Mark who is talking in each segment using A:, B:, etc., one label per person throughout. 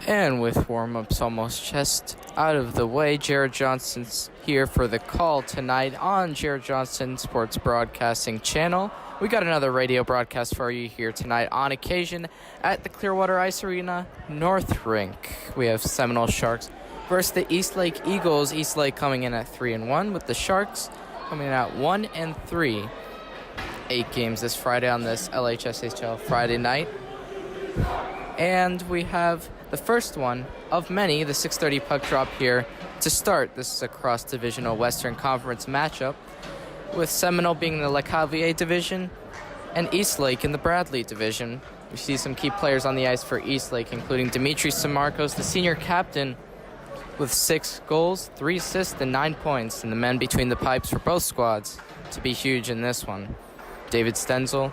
A: And with warm-ups almost just out of the way, Jared Johnston's here for the call tonight on Jared Johnston Sports Broadcasting Channel. We got another radio broadcast for you here tonight on occasion at the Clearwater Ice Arena North Rink. We have Seminole Sharks versus the Eastlake Eagles. Eastlake coming in at 3-1 with the Sharks coming in at 1-3. 8 games this Friday on this LHSHL Friday night. And we have the first one of many, the 6:30 puck drop here to start. This is a cross-divisional Western Conference matchup with Seminole being in the LeCavier division and Eastlake in the Bradley division. We see some key players on the ice for Eastlake, including Dimitri Samarkos, the senior captain, with 6 goals, 3 assists, and 9 points, and the men between the pipes for both squads to be huge in this one. David Stenzel,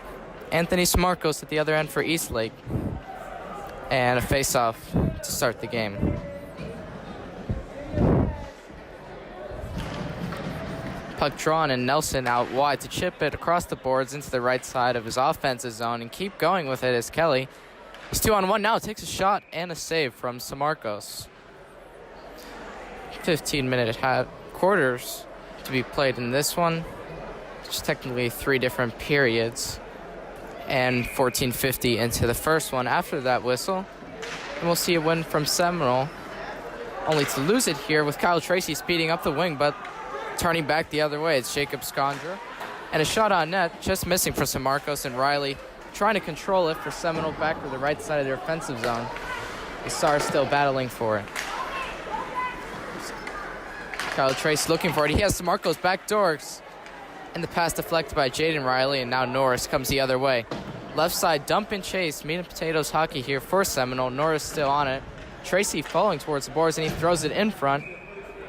A: Anthony Samarkos at the other end for Eastlake, and a face-off to start the game. Puck drawn and Nelson out wide to chip it across the boards into the right side of his offensive zone and keep going with it as Kelly. He's 2-on-1 now, takes a shot and a save from Samarkos. 15-minute quarters to be played in this one. Just technically 3 different periods. And 14:50 into the first one. After that whistle, and we'll see a win from Seminole, only to lose it here with Kyle Tracy speeding up the wing, but turning back the other way. It's Jacob Skondra, and a shot on net, just missing for Samarkos, and Riley trying to control it for Seminole back to the right side of their offensive zone. The Stars still battling for it. Kyle Tracy looking for it. He has Samarkos back doors. And the pass deflected by Jaden Riley, and now Norris comes the other way. Left side dump and chase, meat and potatoes hockey here for Seminole. Norris still on it. Tracy falling towards the boards, and he throws it in front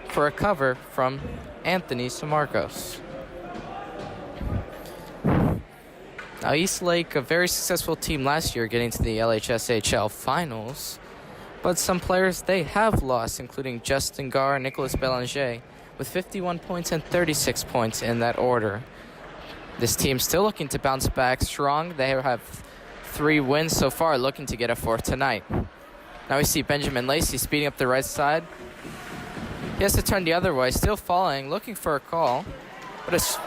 A: for a cover from Anthony Samarkos. Now Eastlake, a very successful team last year getting to the LHSHL finals, but some players they have lost, including Justin Garr and Nicolas Belanger, with 51 points and 36 points in that order. This team still looking to bounce back strong. They have 3 wins so far, looking to get a 4th tonight. Now we see Benjamin Lacey speeding up the right side. He has to turn the other way, still falling, looking for a call. But a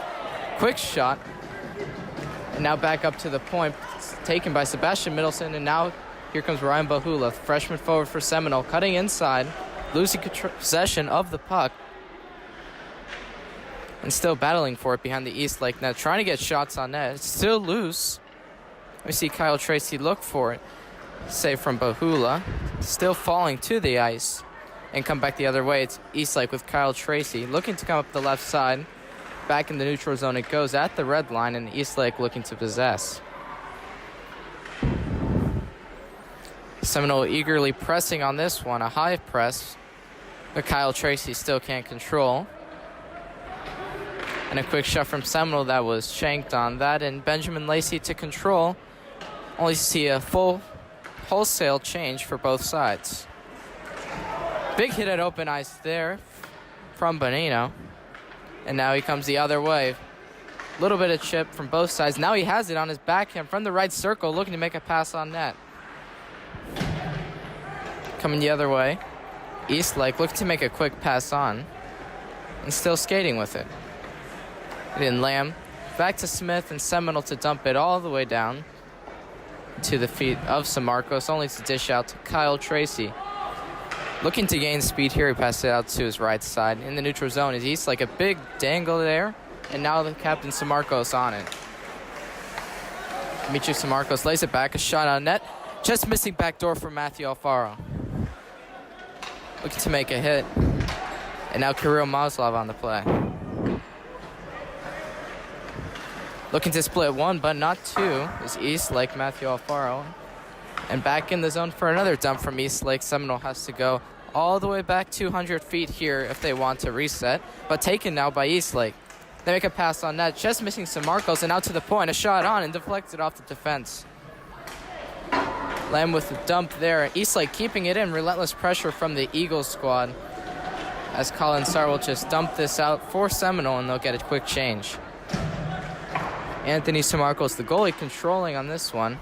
A: quick shot. And now back up to the point, taken by Sebastian Middleton. And now here comes Ryan Bahula, freshman forward for Seminole, cutting inside, losing possession of the puck. And still battling for it behind the Eastlake net, trying to get shots on net. It's still loose. We see Kyle Tracy look for it. Save from Bahula. Still falling to the ice. And come back the other way. It's Eastlake with Kyle Tracy looking to come up the left side. Back in the neutral zone it goes at the red line, and Eastlake looking to possess. Seminole eagerly pressing on this one. A high press. But Kyle Tracy still can't control. And a quick shot from Seminole that was shanked on that. And Benjamin Lacey to control. Only see a full wholesale change for both sides. Big hit at open ice there from Bonino. And now he comes the other way. Little bit of chip from both sides. Now he has it on his backhand from the right circle, looking to make a pass on net. Coming the other way. Eastlake looking to make a quick pass on. And still skating with it. Then Lamb back to Smith, and Seminole to dump it all the way down to the feet of Samarkos, only to dish out to Kyle Tracy. Looking to gain speed here, he passes it out to his right side. In the neutral zone is Eastlake, a big dangle there, and now the captain Samarkos on it. Dimitri Samarkos lays it back, a shot on net, just missing back door for Matthew Alfaro. Looking to make a hit, and now Kirill Maslov on the play. Looking to split 1, but not 2, is Eastlake, Matthew Alfaro. And back in the zone for another dump from Eastlake. Seminole has to go all the way back 200 feet here if they want to reset, but taken now by Eastlake. They make a pass on net, just missing Samarkos, and out to the point, a shot on and deflected off the defense. Lamb with the dump there. Eastlake keeping it in, relentless pressure from the Eagles squad, as Colin Sarr will just dump this out for Seminole, and they'll get a quick change. Anthony Samarkos, the goalie, controlling on this one.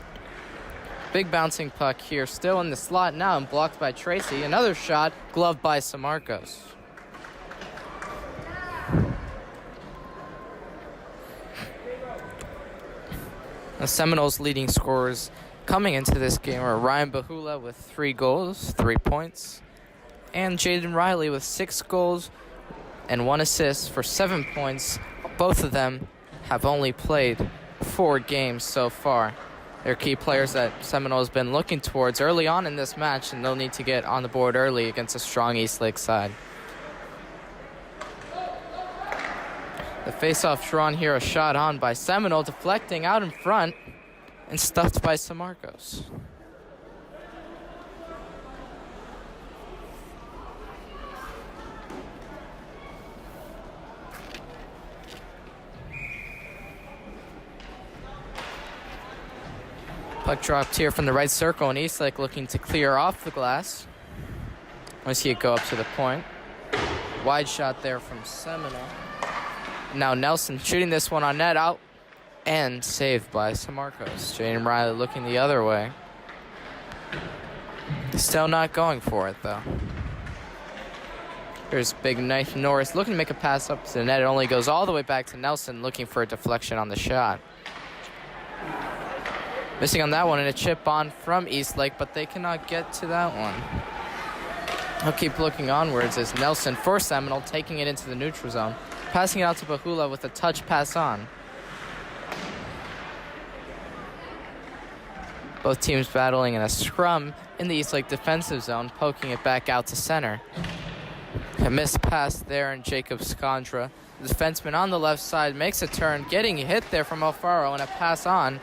A: Big bouncing puck here, still in the slot now and blocked by Tracy. Another shot, gloved by Samarcos. The Seminoles' leading scorers coming into this game are Ryan Bahula with 3 goals, 3 points, and Jaden Riley with 6 goals and 1 assist for 7 points. Both of them have only played 4 games so far. They're key players that Seminole has been looking towards early on in this match, and they'll need to get on the board early against a strong Eastlake side. The face-off drawn here, a shot on by Seminole, deflecting out in front and stuffed by Samarcos. Puck dropped here from the right circle, and Eastlake looking to clear off the glass. I see it go up to the point. Wide shot there from Seminole. Now Nelson shooting this one on net, out and saved by Samarcos. Jaden Riley looking the other way. Still not going for it though. Here's big Nathan Norris looking to make a pass up to the net. It only goes all the way back to Nelson, looking for a deflection on the shot. Missing on that one, and a chip on from Eastlake, but they cannot get to that one. I'll keep looking onwards as Nelson for Seminole, taking it into the neutral zone. Passing it out to Bahula with a touch pass on. Both teams battling in a scrum in the Eastlake defensive zone, poking it back out to center. A missed pass there, and Jacob Skondra, the defenseman on the left side, makes a turn, getting hit there from Alfaro, and a pass on.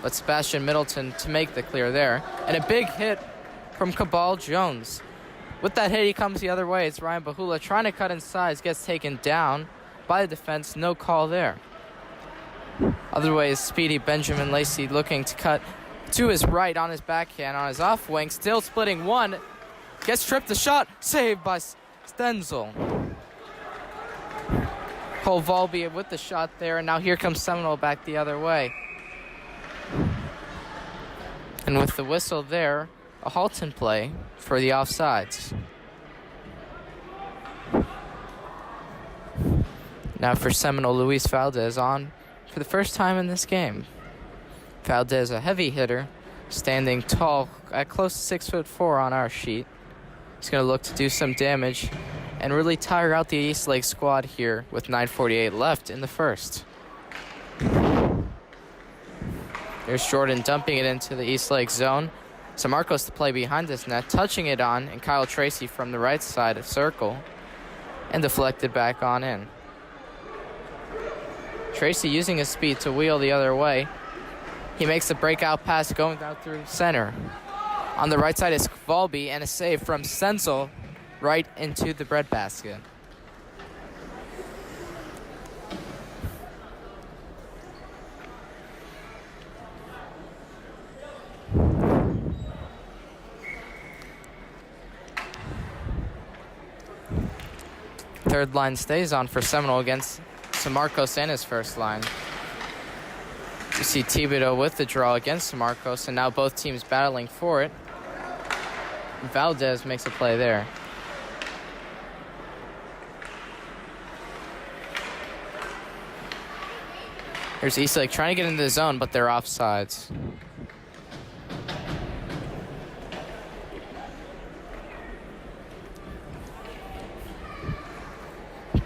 A: But Sebastian Middleton to make the clear there. And a big hit from Cabal Jones. With that hit, he comes the other way. It's Ryan Bahula trying to cut inside, gets taken down by the defense. No call there. Other way is speedy Benjamin Lacey looking to cut to his right on his backhand, on his off wing, still splitting one. Gets tripped, the shot, saved by Stenzel. Cole Volby with the shot there, and now here comes Seminole back the other way. And with the whistle there, a halt in play for the offsides. Now for Seminole, Luis Valdez on for the first time in this game. Valdez, a heavy hitter, standing tall at close to 6'4" on our sheet. He's going to look to do some damage and really tire out the Eastlake squad here with 9:48 left in the first. There's Jordan dumping it into the Eastlake zone. Samarcos to play behind this net, touching it on, and Kyle Tracy from the right side of circle, and deflected back on in. Tracy using his speed to wheel the other way. He makes the breakout pass going out through center. On the right side is Volby, and a save from Stenzel right into the breadbasket. Third line stays on for Seminole against Samarcos and his first line. You see Thibodeau with the draw against Samarcos, and now both teams battling for it. Valdez makes a play there. Here's Eastlake trying to get into the zone, but they're offsides.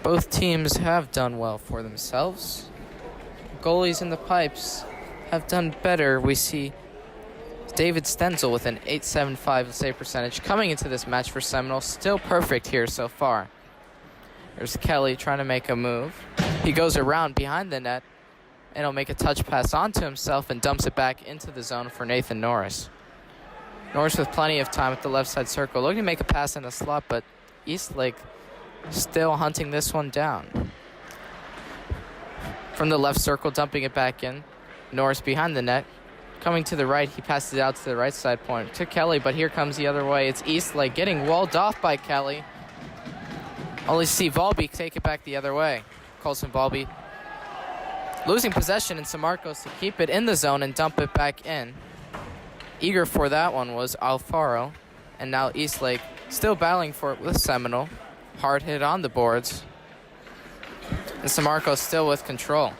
A: Both teams have done well for themselves. Goalies in the pipes have done better. We see David Stenzel with an .875 save percentage coming into this match for Seminole. Still perfect here so far. There's Kelly trying to make a move. He goes around behind the net, and he'll make a touch pass onto himself and dumps it back into the zone for Nathan Norris. Norris with plenty of time at the left side circle, looking to make a pass in the slot, but Eastlake still hunting this one down. From the left circle, dumping it back in. Norris behind the net. Coming to the right, he passes it out to the right side point to Kelly, but here comes the other way. It's Eastlake getting walled off by Kelly. Only see Volby take it back the other way. Colson Volby losing possession, and Samarcos to keep it in the zone and dump it back in. Eager for that one was Alfaro. And now Eastlake still battling for it with Seminole. Hard hit on the boards. And Samarco still with control.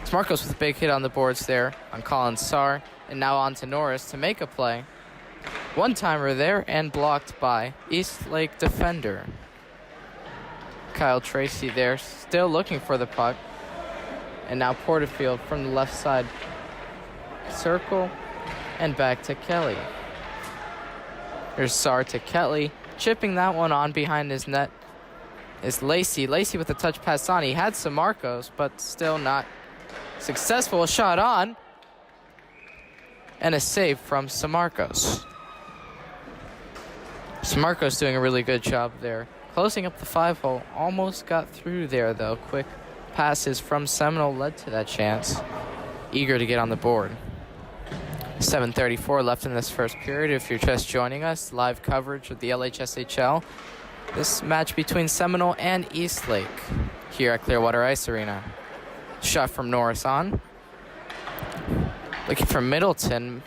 A: Samarco's with a big hit on the boards there on Colin Sarr. And now on to Norris to make a play. One-timer there and blocked by Eastlake defender. Kyle Tracy there still looking for the puck. And now Porterfield from the left side circle and back to Kelly. There's Sarr to Kelly. Chipping that one on behind his net is Lacey. Lacey with a touch pass on. He had some Marcos, but still not successful. A shot on. And a save from Samarcos. Samarcos doing a really good job there. Closing up the 5-hole. Almost got through there, though. Quick passes from Seminole led to that chance. Eager to get on the board. 7:34 left in this first period. If you're just joining us, live coverage of the LHSHL. This match between Seminole and Eastlake here at Clearwater Ice Arena. Shot from Norris on. Looking for Middleton.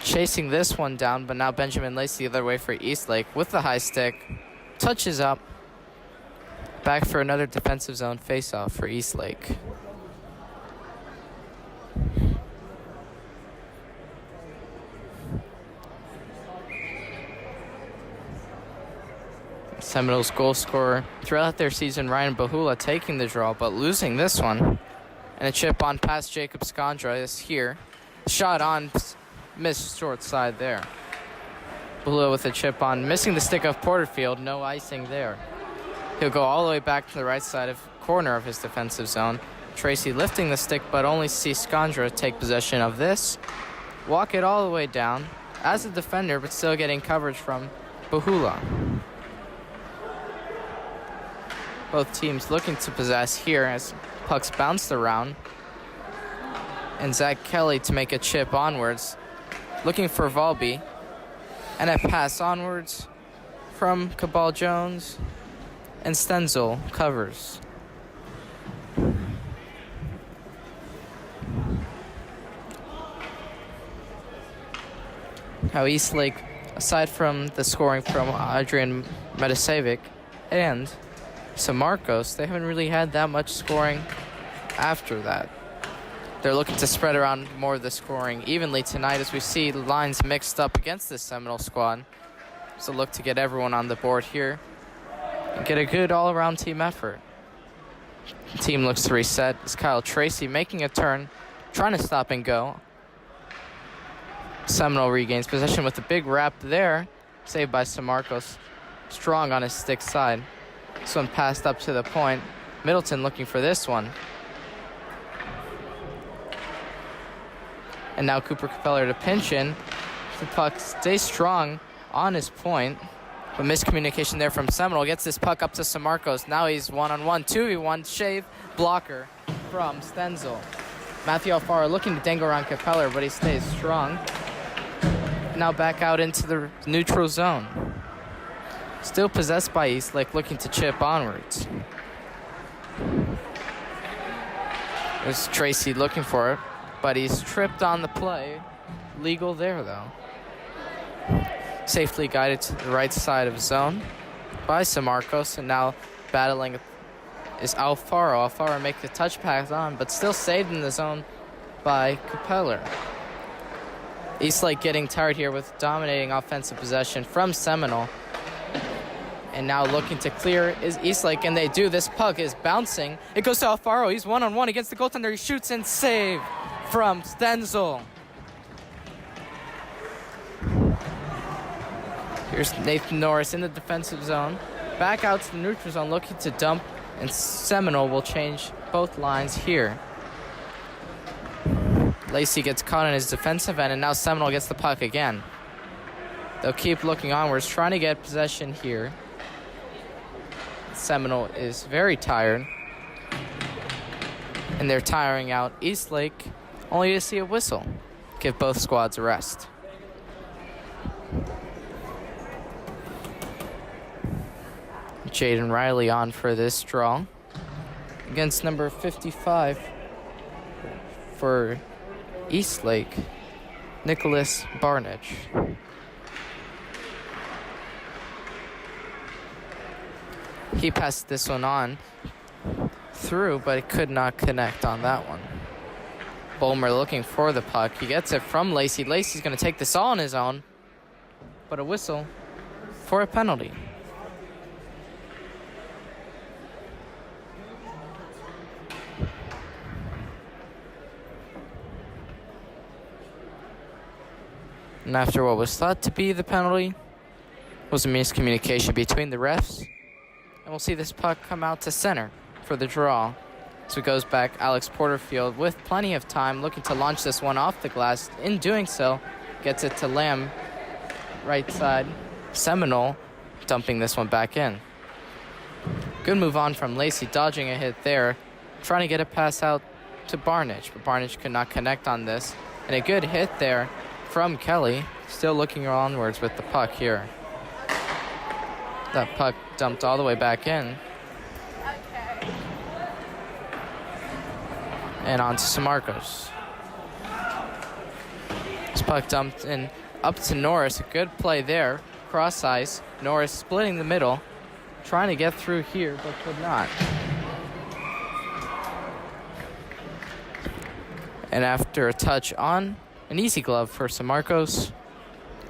A: Chasing this one down, but now Benjamin Lacey the other way for Eastlake with the high stick. Touches up. Back for another defensive zone faceoff for Eastlake. Seminoles goal scorer throughout their season, Ryan Bahula, taking the draw, but losing this one. And a chip on past Jacob Skondra is here. Shot on, missed short side there. Bahula with a chip on, missing the stick of Porterfield, no icing there. He'll go all the way back to the right side of corner of his defensive zone. Tracy lifting the stick, but only see Skondra take possession of this. Walk it all the way down as a defender, but still getting coverage from Bahula. Both teams looking to possess here as pucks bounced around. And Zach Kelly to make a chip onwards. Looking for Volby. And a pass onwards from Cabal Jones. And Stenzel covers. Now Eastlake, aside from the scoring from Adrian Metasevic and Samarcos, they haven't really had that much scoring after that. They're looking to spread around more of the scoring evenly tonight as we see lines mixed up against this Seminole squad. So look to get everyone on the board here and get a good all-around team effort. The team looks to reset as Kyle Tracy making a turn, trying to stop and go. Seminole regains possession with a big wrap there, saved by Samarcos, strong on his stick side. This one passed up to the point. Middleton looking for this one. And now Cooper Capeller to pinch in. The puck stays strong on his point. But miscommunication there from Seminole. Gets this puck up to Samarcos. Now he's one-on-one, 2v1 shave blocker from Stenzel. Matthew Alfaro looking to dangle around Capeller, but he stays strong. Now back out into the neutral zone. Still possessed by Eastlake, looking to chip onwards. There's Tracy looking for it, but he's tripped on the play. Legal there, though. Safely guided to the right side of zone by Samarcos, and now battling is Alfaro. Alfaro make the touch pass on, but still saved in the zone by Capeller. Eastlake getting tired here with dominating offensive possession from Seminole. And now looking to clear is Eastlake, and they do. This puck is bouncing. It goes to Alfaro. He's one-on-one against the goaltender. He shoots and save from Stenzel. Here's Nathan Norris in the defensive zone. Back out to the neutral zone, looking to dump, and Seminole will change both lines here. Lacey gets caught in his defensive end, and now Seminole gets the puck again. They'll keep looking onwards, trying to get possession here. Seminole is very tired, and they're tiring out Eastlake, only to see a whistle. Give both squads a rest. Jaden Riley on for this draw against number 55 for Eastlake, Nicholas Barnage. He passed this one on through, but it could not connect on that one. Bulmer looking for the puck. He gets it from Lacey. Lacey's going to take this all on his own, but a whistle for a penalty. And after what was thought to be the penalty was a miscommunication between the refs. And we'll see this puck come out to center for the draw. So it goes back Alex Porterfield with plenty of time, looking to launch this one off the glass. In doing so, gets it to Lamb, right side. Seminole dumping this one back in. Good move on from Lacey, dodging a hit there, trying to get a pass out to Barnage, but Barnage could not connect on this. And a good hit there from Kelly, still looking onwards with the puck here. That puck dumped all the way back in. And on to Samarcos. This puck dumped in up to Norris. A good play there. Cross ice. Norris splitting the middle. Trying to get through here, but could not. And after a touch on, an easy glove for Samarcos.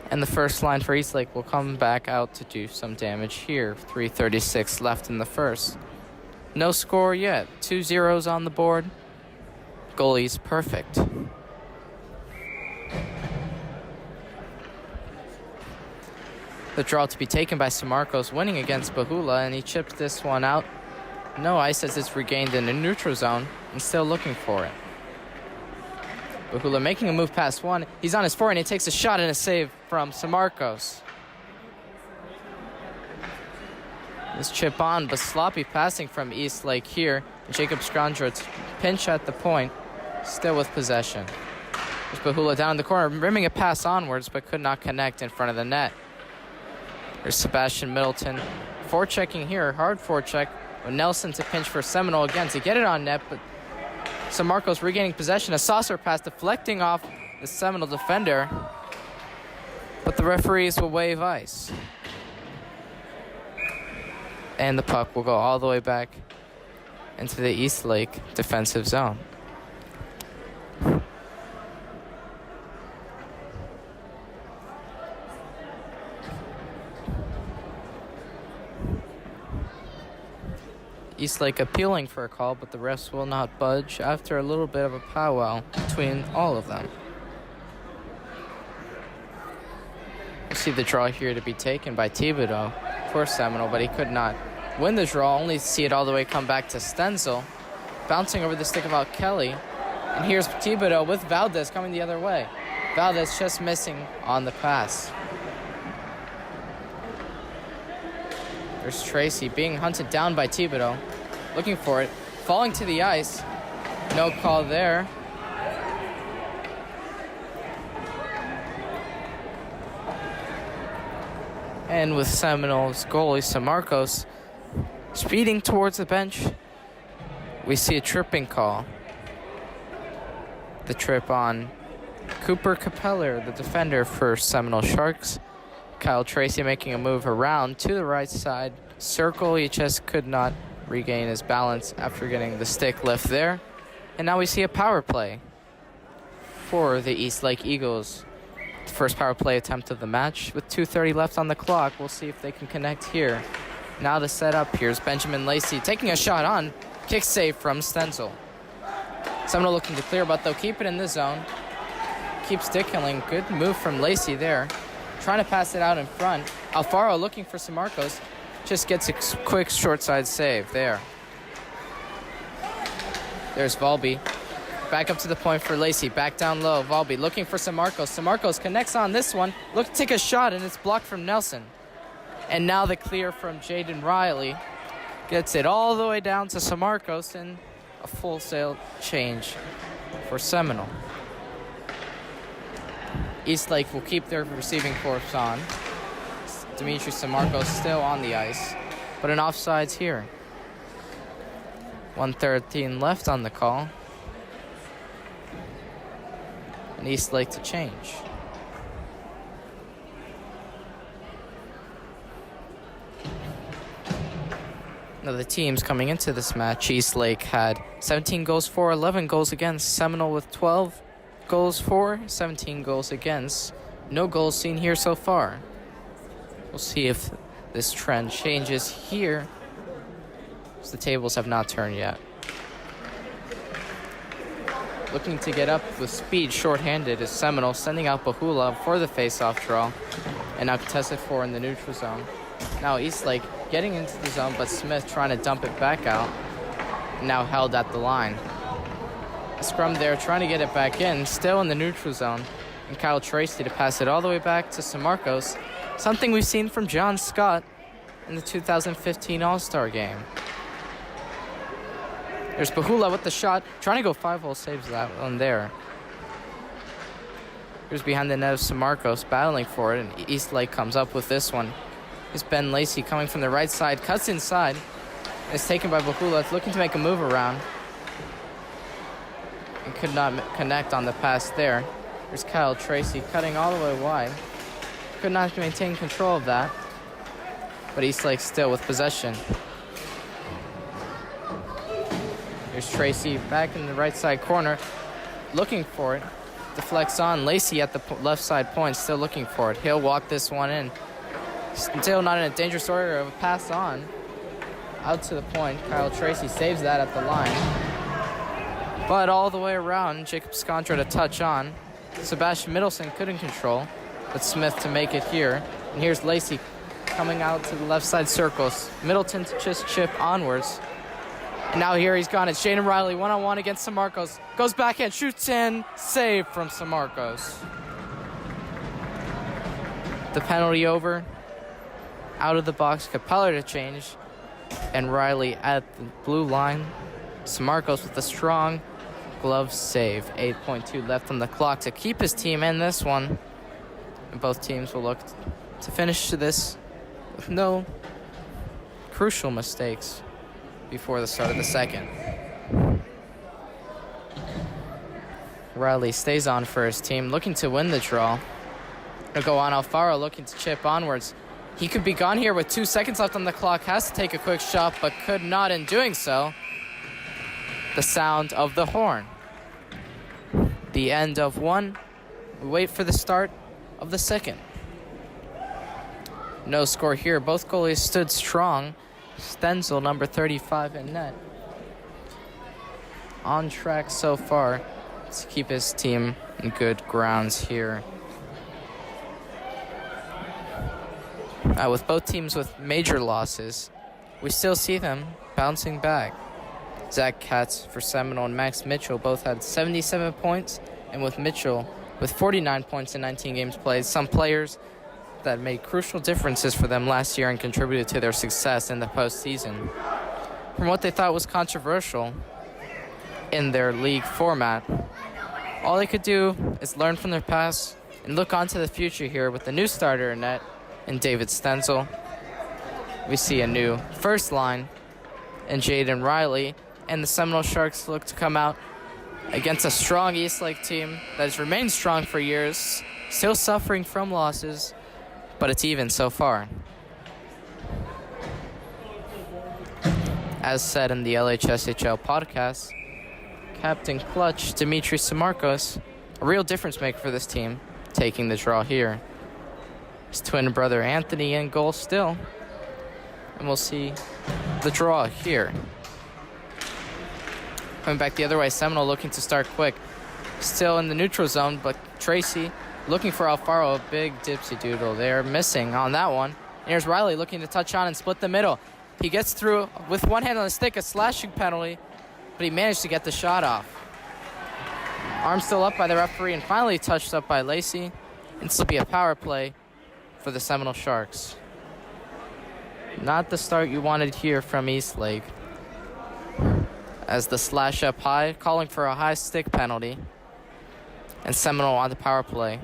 A: And the first line for Eastlake will come back out to do some damage here. 3:36 left in the first. No score yet. 2-0 on the board. Goalie's perfect. The draw to be taken by Samarcos, winning against Bahula, and he chipped this one out. No ice as it's regained in the neutral zone and still looking for it. Bahula making a move past one. He's on his forehand. He takes a shot and a save from Samarcos. This chip on, but sloppy passing from Eastlake here. Jacob Skondrot's pinch at the point, still with possession. There's Bahula down in the corner, rimming a pass onwards, but could not connect in front of the net. There's Sebastian Middleton forechecking here, hard forecheck, with Nelson to pinch for Seminole again to get it on net, but Samarcos regaining possession. A saucer pass deflecting off the Seminole defender, but the referees will wave ice. And the puck will go all the way back into the Eastlake defensive zone. Eastlake appealing for a call, but the refs will not budge after a little bit of a powwow between all of them. We'll see the draw here to be taken by Thibodeau for Seminole, but he could not win the draw, only to see it all the way come back to Stenzel, bouncing over the stick of Kelly. And here's Thibodeau with Valdez coming the other way. Valdez just missing on the pass. There's Tracy being hunted down by Thibodeau, looking for it, falling to the ice. No call there. And with Seminole's goalie, Samarcos, speeding towards the bench, we see a tripping call. The trip on Cooper Capeller, the defender for Seminole Sharks. Kyle Tracy making a move around to the right side circle. He just could not regain his balance after getting the stick lift there. And now we see a power play for the Eastlake Eagles. The first power play attempt of the match with 2:30 left on the clock. We'll see if they can connect here. Now to set up, here's Benjamin Lacey taking a shot on. Kick save from Stenzel. Seminole looking to clear, but they'll keep it in the zone. Keeps stick killing. Good move from Lacey there. Trying to pass it out in front. Alfaro looking for Samarcos. Just gets a quick short side save there. There's Volby. Back up to the point for Lacey. Back down low. Volby looking for Samarcos. Samarcos connects on this one. Look to take a shot, and it's blocked from Nelson. And now the clear from Jaden Riley. Gets it all the way down to Samarcos, and a full sail change for Seminole. Eastlake will keep their receiving corps on. Dimitri Samarcos still on the ice, but an offsides here. 1:13 left on the call. and Eastlake to change. Now the teams coming into this match, Eastlake had 17 goals for, 11 goals against. Seminole with 12 goals for, 17 goals against. No goals seen here so far. We'll see if this trend changes here, as the tables have not turned yet. Looking to get up with speed, shorthanded, is Seminole, sending out Bahula for the face-off draw, and now contested for in the neutral zone. Now Eastlake getting into the zone, but Smith trying to dump it back out, now held at the line. A scrum there, trying to get it back in, still in the neutral zone, and Kyle Tracy to pass it all the way back to San Marcos, something we've seen from John Scott in the 2015 All-Star game. There's Bahula with the shot, trying to go 5-hole, saves that one there. Here's behind the net of San Marcos, battling for it, and Eastlake comes up with this one. Here's Ben Lacey coming from the right side, cuts inside. It's taken by Bahula, looking to make a move around. And could not connect on the pass there. There's Kyle Tracy cutting all the way wide. Could not maintain control of that. But Eastlake still with possession. Here's Tracy back in the right side corner, looking for it. Deflects on. Lacey at the left side point, still looking for it. He'll walk this one in. Still not in a dangerous order of a pass on. Out to the point. Kyle Tracy saves that at the line. But all the way around, Jacob Scondra to touch on. Sebastian Middleton couldn't control, but Smith to make it here. And here's Lacey coming out to the left side circles. Middleton to just chip onwards. And now here he's gone. It's Jaden Riley one-on-one against San Marcos. Goes backhand, shoots in, save from San Marcos. The penalty over. Out of the box, Capella to change, and Riley at the blue line. San Marcos with a strong glove save. 8.2 left on the clock to keep his team in this one. And both teams will look to finish this with no crucial mistakes before the start of the second. Riley stays on for his team, looking to win the draw. It'll go on Alfaro, looking to chip onwards. He could be gone here with 2 seconds left on the clock. Has to take a quick shot, but could not in doing so. The sound of the horn. The end of one. We wait for the start of the second. No score here. Both goalies stood strong. Stenzel, number 35 in net. On track so far to keep his team in good grounds here. With both teams with major losses, we still see them bouncing back. Zach Katz for Seminole and Max Mitchell both had 77 points, and with Mitchell with 49 points in 19 games played, some players that made crucial differences for them last year and contributed to their success in the postseason. From what they thought was controversial in their league format, all they could do is learn from their past and look onto the future here with the new starter in net and David Stenzel. We see a new first line and Jaden Riley, and the Seminole Sharks look to come out against a strong Eastlake team that has remained strong for years, still suffering from losses, but it's even so far. As said in the LHSHL podcast, Captain Clutch Dimitri San Marcos, a real difference maker for this team, taking the draw here. His twin brother Anthony in goal still. And we'll see the draw here. Coming back the other way, Seminole looking to start quick. Still in the neutral zone, but Tracy looking for Alfaro, a big dipsy doodle there, missing on that one. And here's Riley looking to touch on and split the middle. He gets through with one hand on the stick, a slashing penalty, but he managed to get the shot off. Arm still up by the referee and finally touched up by Lacey. And this will be a power play for the Seminole Sharks. Not the start you wanted here from Eastlake. As the slash up high, calling for a high stick penalty. And Seminole on the power play.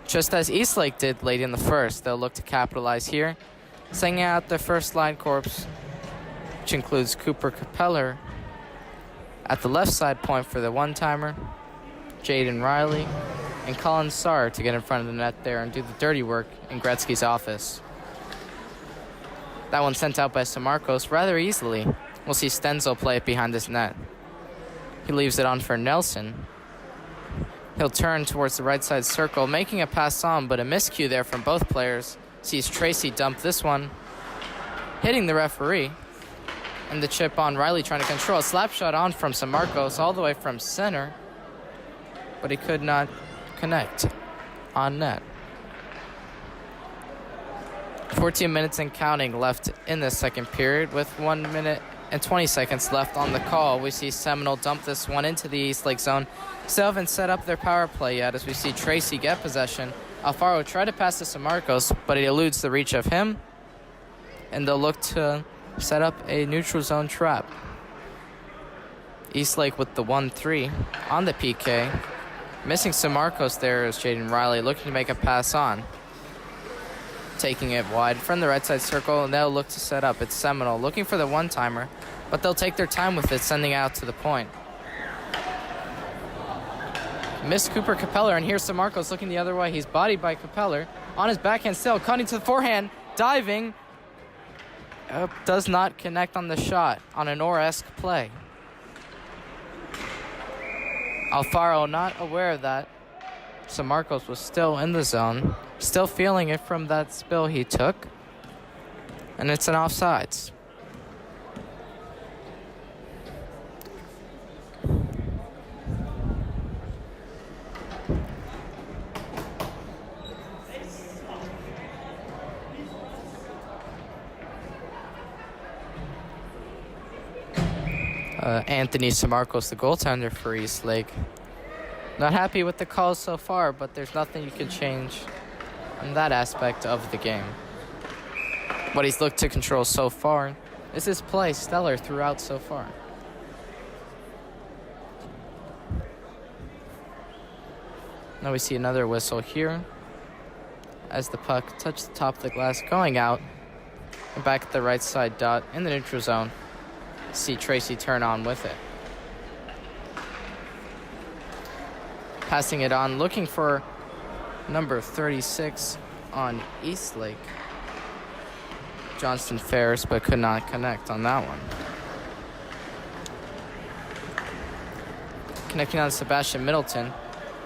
A: Just as Eastlake did late in the first, they'll look to capitalize here. Sending out their first line corps, which includes Cooper Capeller at the left side point for the one-timer, Jaden Riley, and Colin Sarr to get in front of the net there and do the dirty work in Gretzky's office. That one sent out by Samarkos rather easily. We'll see Stenzel play it behind his net. He leaves it on for Nelson. He'll turn towards the right side circle, making a pass on, but a miscue there from both players. Sees Tracy dump this one, hitting the referee. And the chip on Riley trying to control. A slap shot on from Samarkos all the way from center, but he could not connect on net. 14 minutes and counting left in the second period with 1 minute and 20 seconds left on the call. We see Seminole dump this one into the East Lake zone. Still haven't set up their power play yet as we see Tracy get possession. Alfaro try to pass to Samarkos, but he eludes the reach of him. And they'll look to set up a neutral zone trap. East Lake with the 1-3 on the PK. Missing Samarkos there is Jaden Riley looking to make a pass on. Taking it wide from the right side circle, and they'll look to set up. It's Seminole looking for the one-timer, but they'll take their time with it, sending out to the point. Missed Cooper Capeller, and here's Samarkos looking the other way. He's bodied by Capeller. On his backhand still, cutting to the forehand, diving. Does not connect on the shot on an Orr-esque play. Alfaro not aware of that. Samarkos was still in the zone, still feeling it from that spill he took. And it's an offsides. Anthony Samarkos, the goaltender for East Lake. Not happy with the calls so far, but there's nothing you can change in that aspect of the game. What he's looked to control so far is his play stellar throughout so far. Now we see another whistle here as the puck touched the top of the glass, going out and back at the right side dot in the neutral zone. See Tracy turn on with it. Passing it on, looking for number 36 on East Lake. Johnston Ferris, but could not connect on that one. Connecting on Sebastian Middleton.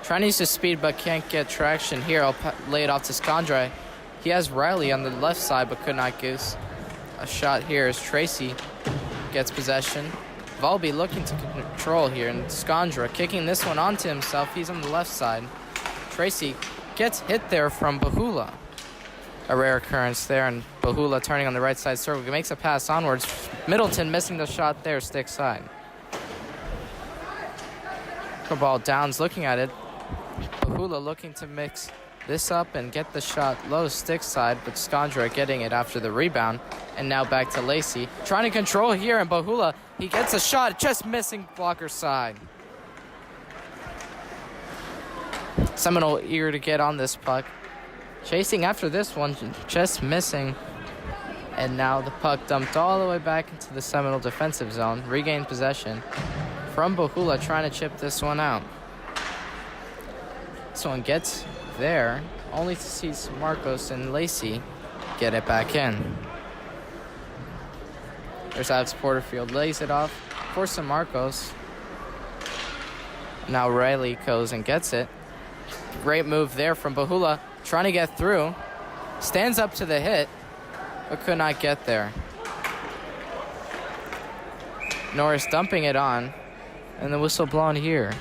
A: Trying to use his speed, but can't get traction here. I'll lay it off to Skandre. He has Riley on the left side, but could not goose. A shot here as Tracy gets possession. Volby looking to control here, and Skandra kicking this one onto himself. He's on the left side. Tracy gets hit there from Bahula. A rare occurrence there, and Bahula turning on the right side circle. He makes a pass onwards. Middleton missing the shot there, stick side. Ball Downs looking at it. Bahula looking to mix this up and get the shot low stick side, but Skandra getting it after the rebound. And now back to Lacey. Trying to control here, and Bahula, he gets a shot, just missing blocker side. Seminole eager to get on this puck. Chasing after this one, just missing. And now the puck dumped all the way back into the Seminole defensive zone. Regained possession from Bahula, trying to chip this one out. This one gets there, only to see Marcos and Lacey get it back in. There's Alex Porterfield, lays it off for San Marcos. Now Riley goes and gets it. Great move there from Bahula, trying to get through. Stands up to the hit, but could not get there. Norris dumping it on, and the whistle blown here.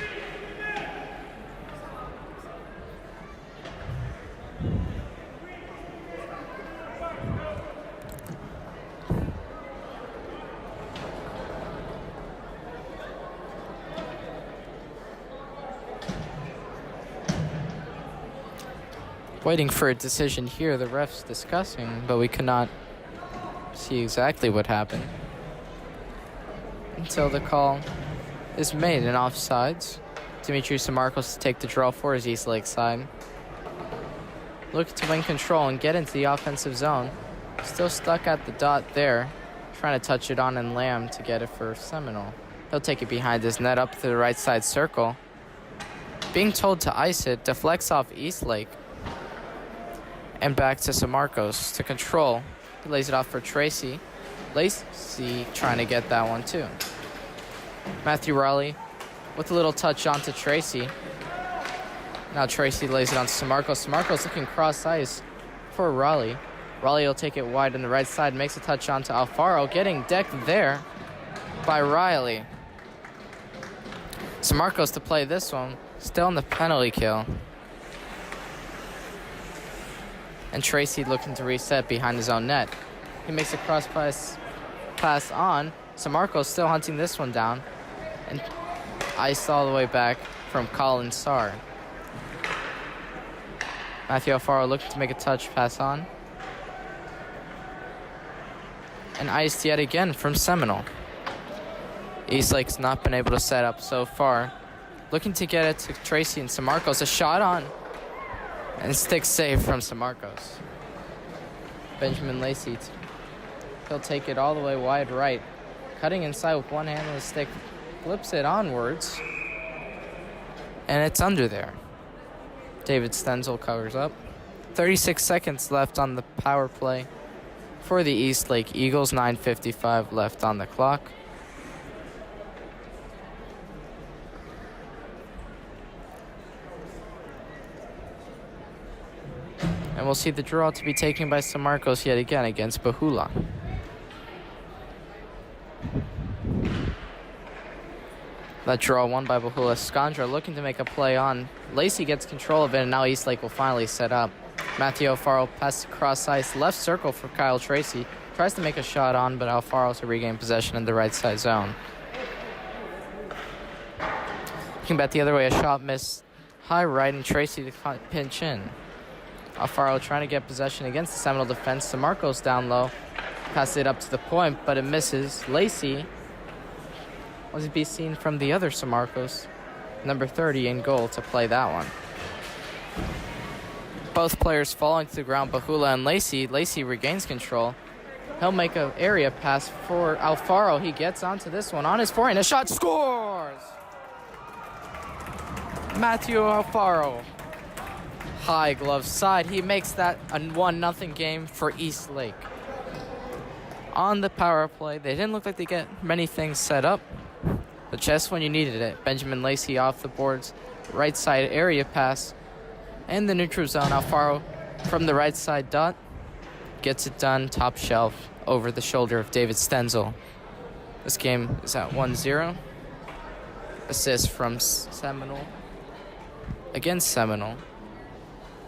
A: Waiting for a decision here, the ref's discussing, but we cannot see exactly what happened until the call is made in offsides. Demetrius Samarkos to take the draw for his East Lake side. Looking to win control and get into the offensive zone. Still stuck at the dot there, trying to touch it on and Lamb to get it for Seminole. He'll take it behind his net up to the right side circle. being told to ice it, deflects off Eastlake. And back to San Marcos to control. He lays it off for Tracy. Lacey trying to get that one too. Matthew Raleigh with a little touch onto Tracy. Now Tracy lays it on to San Marcos. San Marcos looking cross ice for Raleigh. Raleigh will take it wide on the right side, makes a touch onto Alfaro, getting decked there by Riley. San Marcos to play this one, still in the penalty kill. And Tracy looking to reset behind his own net. He makes a cross pass on. San Marcos still hunting this one down. And iced all the way back from Colin Sarr. Matthew Alfaro looking to make a touch pass on. And iced yet again from Seminole. Eastlake's not been able to set up so far. Looking to get it to Tracy and San Marcos. A shot on. And stick save from San Marcos. Benjamin Lacey. He'll take it all the way wide right. Cutting inside with one hand on the stick. Flips it onwards. And it's under there. David Stenzel covers up. 36 seconds left on the power play for the Eastlake Eagles. 9:55 left on the clock. And we'll see the draw to be taken by San Marcos yet again against Bahula. That draw won by Bahula. Skandra looking to make a play on. Lacey gets control of it, and now Eastlake will finally set up. Matthew Alfaro passes across ice, left circle for Kyle Tracy. Tries to make a shot on, but Alfaro to regain possession in the right side zone. Looking back the other way, a shot missed high right, and Tracy to pinch in. Alfaro trying to get possession against the Seminole defense. San Marcos down low. Passes it up to the point, but it misses. Lacey was to be seen from the other San Marcos. Number 30 in goal to play that one. Both players falling to the ground, Bahula and Lacey. Lacey regains control. He'll make an area pass for Alfaro. He gets onto this one on his forehand. A shot, scores! Matthew Alfaro. High glove side. He makes that a 1-0 game for Eastlake. On the power play, they didn't look like they get many things set up, but just when you needed it, Benjamin Lacey off the boards, right side area pass, and the neutral zone. Alfaro from the right side dot gets it done, top shelf, over the shoulder of David Stenzel. This game is at 1-0. Assist from Seminole. Against Seminole.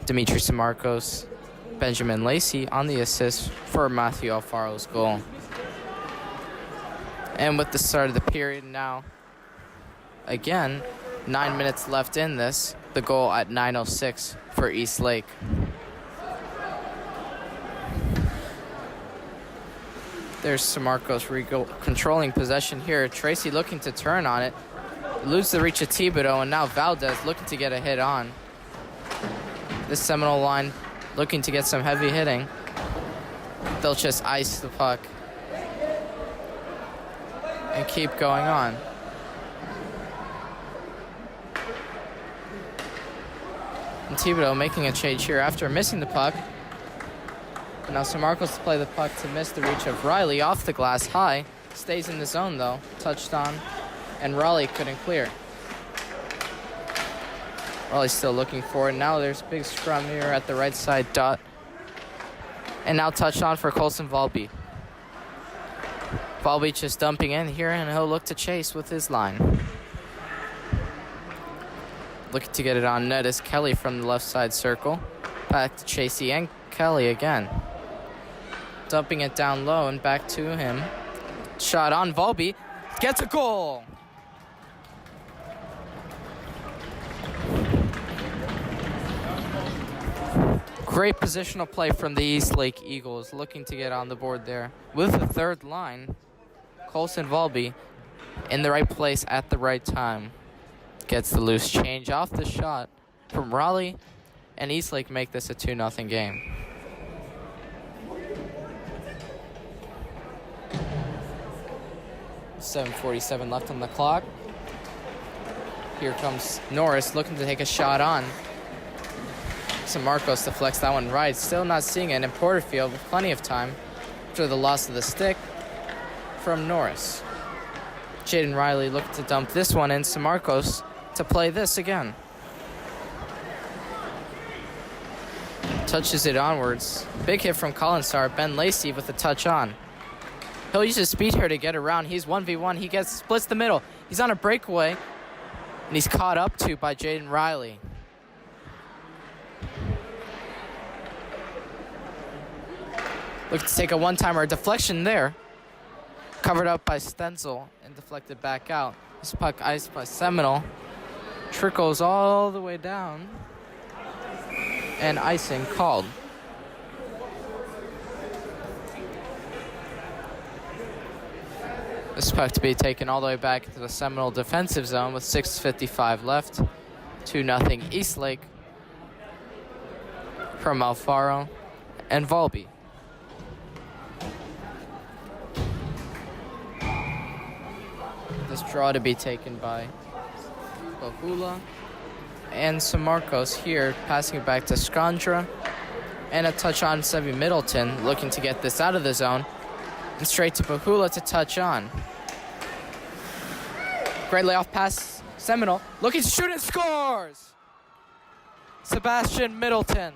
A: Dimitri San Marcos, Benjamin Lacey on the assist for Matthew Alfaro's goal. And with the start of the period now, again, 9 minutes left in this, the goal at 9:06 for Eastlake. There's San Marcos controlling possession here. Tracy looking to turn on it. Loses the reach of Thibodeau, and now Valdez looking to get a hit on. This Seminole line looking to get some heavy hitting. They'll just ice the puck and keep going on. And Thibodeau making a change here after missing the puck. And now San Marcos to play the puck to miss the reach of Riley off the glass high. Stays in the zone though, touched on, and Raleigh couldn't clear. Raleigh's still looking for it. Now there's a big scrum here at the right side dot. And now touched on for Colson Volby. Volby just dumping in here, and he'll look to chase with his line. Looking to get it on net is Kelly from the left side circle. Back to Chasey and Kelly again. Dumping it down low and back to him. Shot on Volby. Gets a goal! Great positional play from the Eastlake Eagles, looking to get on the board there. With the third line, Colson Volby in the right place at the right time. Gets the loose change off the shot from Raleigh, and Eastlake make this a 2-0 game. .7:47 left on the clock. Here comes Norris looking to take a shot on. Marcos deflects that one right. Still not seeing it in Porterfield with plenty of time after the loss of the stick from Norris. Jaden Riley looking to dump this one in. Marcos to play this again. Touches it onwards. Big hit from Collinstar. Ben Lacey with a touch on. He'll use his speed here to get around. He's 1v1. He splits the middle. He's on a breakaway. And he's caught up to by Jaden Riley. Looking to take a one-timer. Deflection there. Covered up by Stenzel and deflected back out. This puck iced by Seminole. Trickles all the way down. And icing called. This puck to be taken all the way back into the Seminole defensive zone with 6:55 left. 2-0 Eastlake from Alfaro and Volby. This draw to be taken by Bahula and Marcos here, passing it back to Skandra. And a touch on Sevi Middleton, looking to get this out of the zone. And straight to Bahula to touch on. Great layoff pass, Seminole, looking to shoot and scores! Sebastian Middleton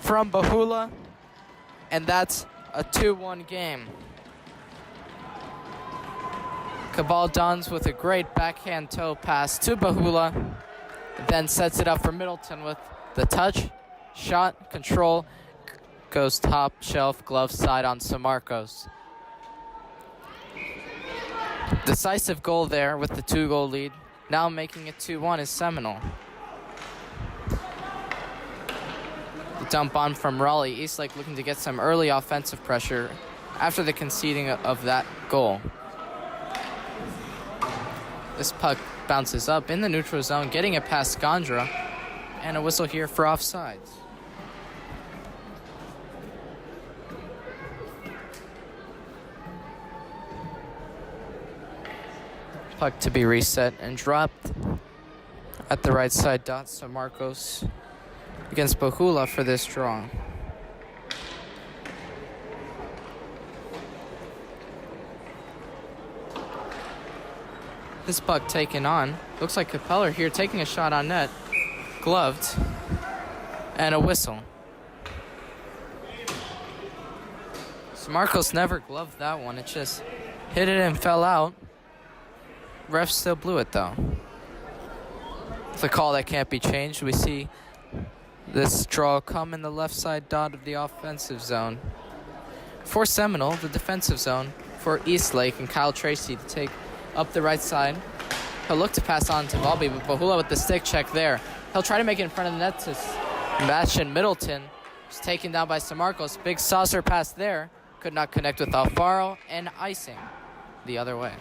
A: from Bahula, and that's a 2-1 game. Cabal Duns with a great backhand toe pass to Bahula, then sets it up for Middleton with the touch, shot, control, goes top shelf, glove side on Marcos. Decisive goal there with the 2-goal lead. Now making it 2-1 is Seminole. The dump on from Raleigh. Eastlake looking to get some early offensive pressure after the conceding of that goal. This puck bounces up in the neutral zone, getting it past Skandra, and a whistle here for offsides. Puck to be reset and dropped at the right side dot. Marcos against Bahula for this draw. This puck taken on. Looks like Capeller here taking a shot on net. Gloved. And a whistle. Marcos never gloved that one. It just hit it and fell out. Ref still blew it though. It's a call that can't be changed. We see this draw come in the left side dot of the offensive zone. For Seminole, the defensive zone for Eastlake and Kyle Tracy to take up the right side. He'll look to pass on to Volby, but Bahula with the stick check there. He'll try to make it in front of the net to Sebastian Middleton. He's taken down by Marcos. Big saucer pass there. Could not connect with Alfaro, and icing the other way.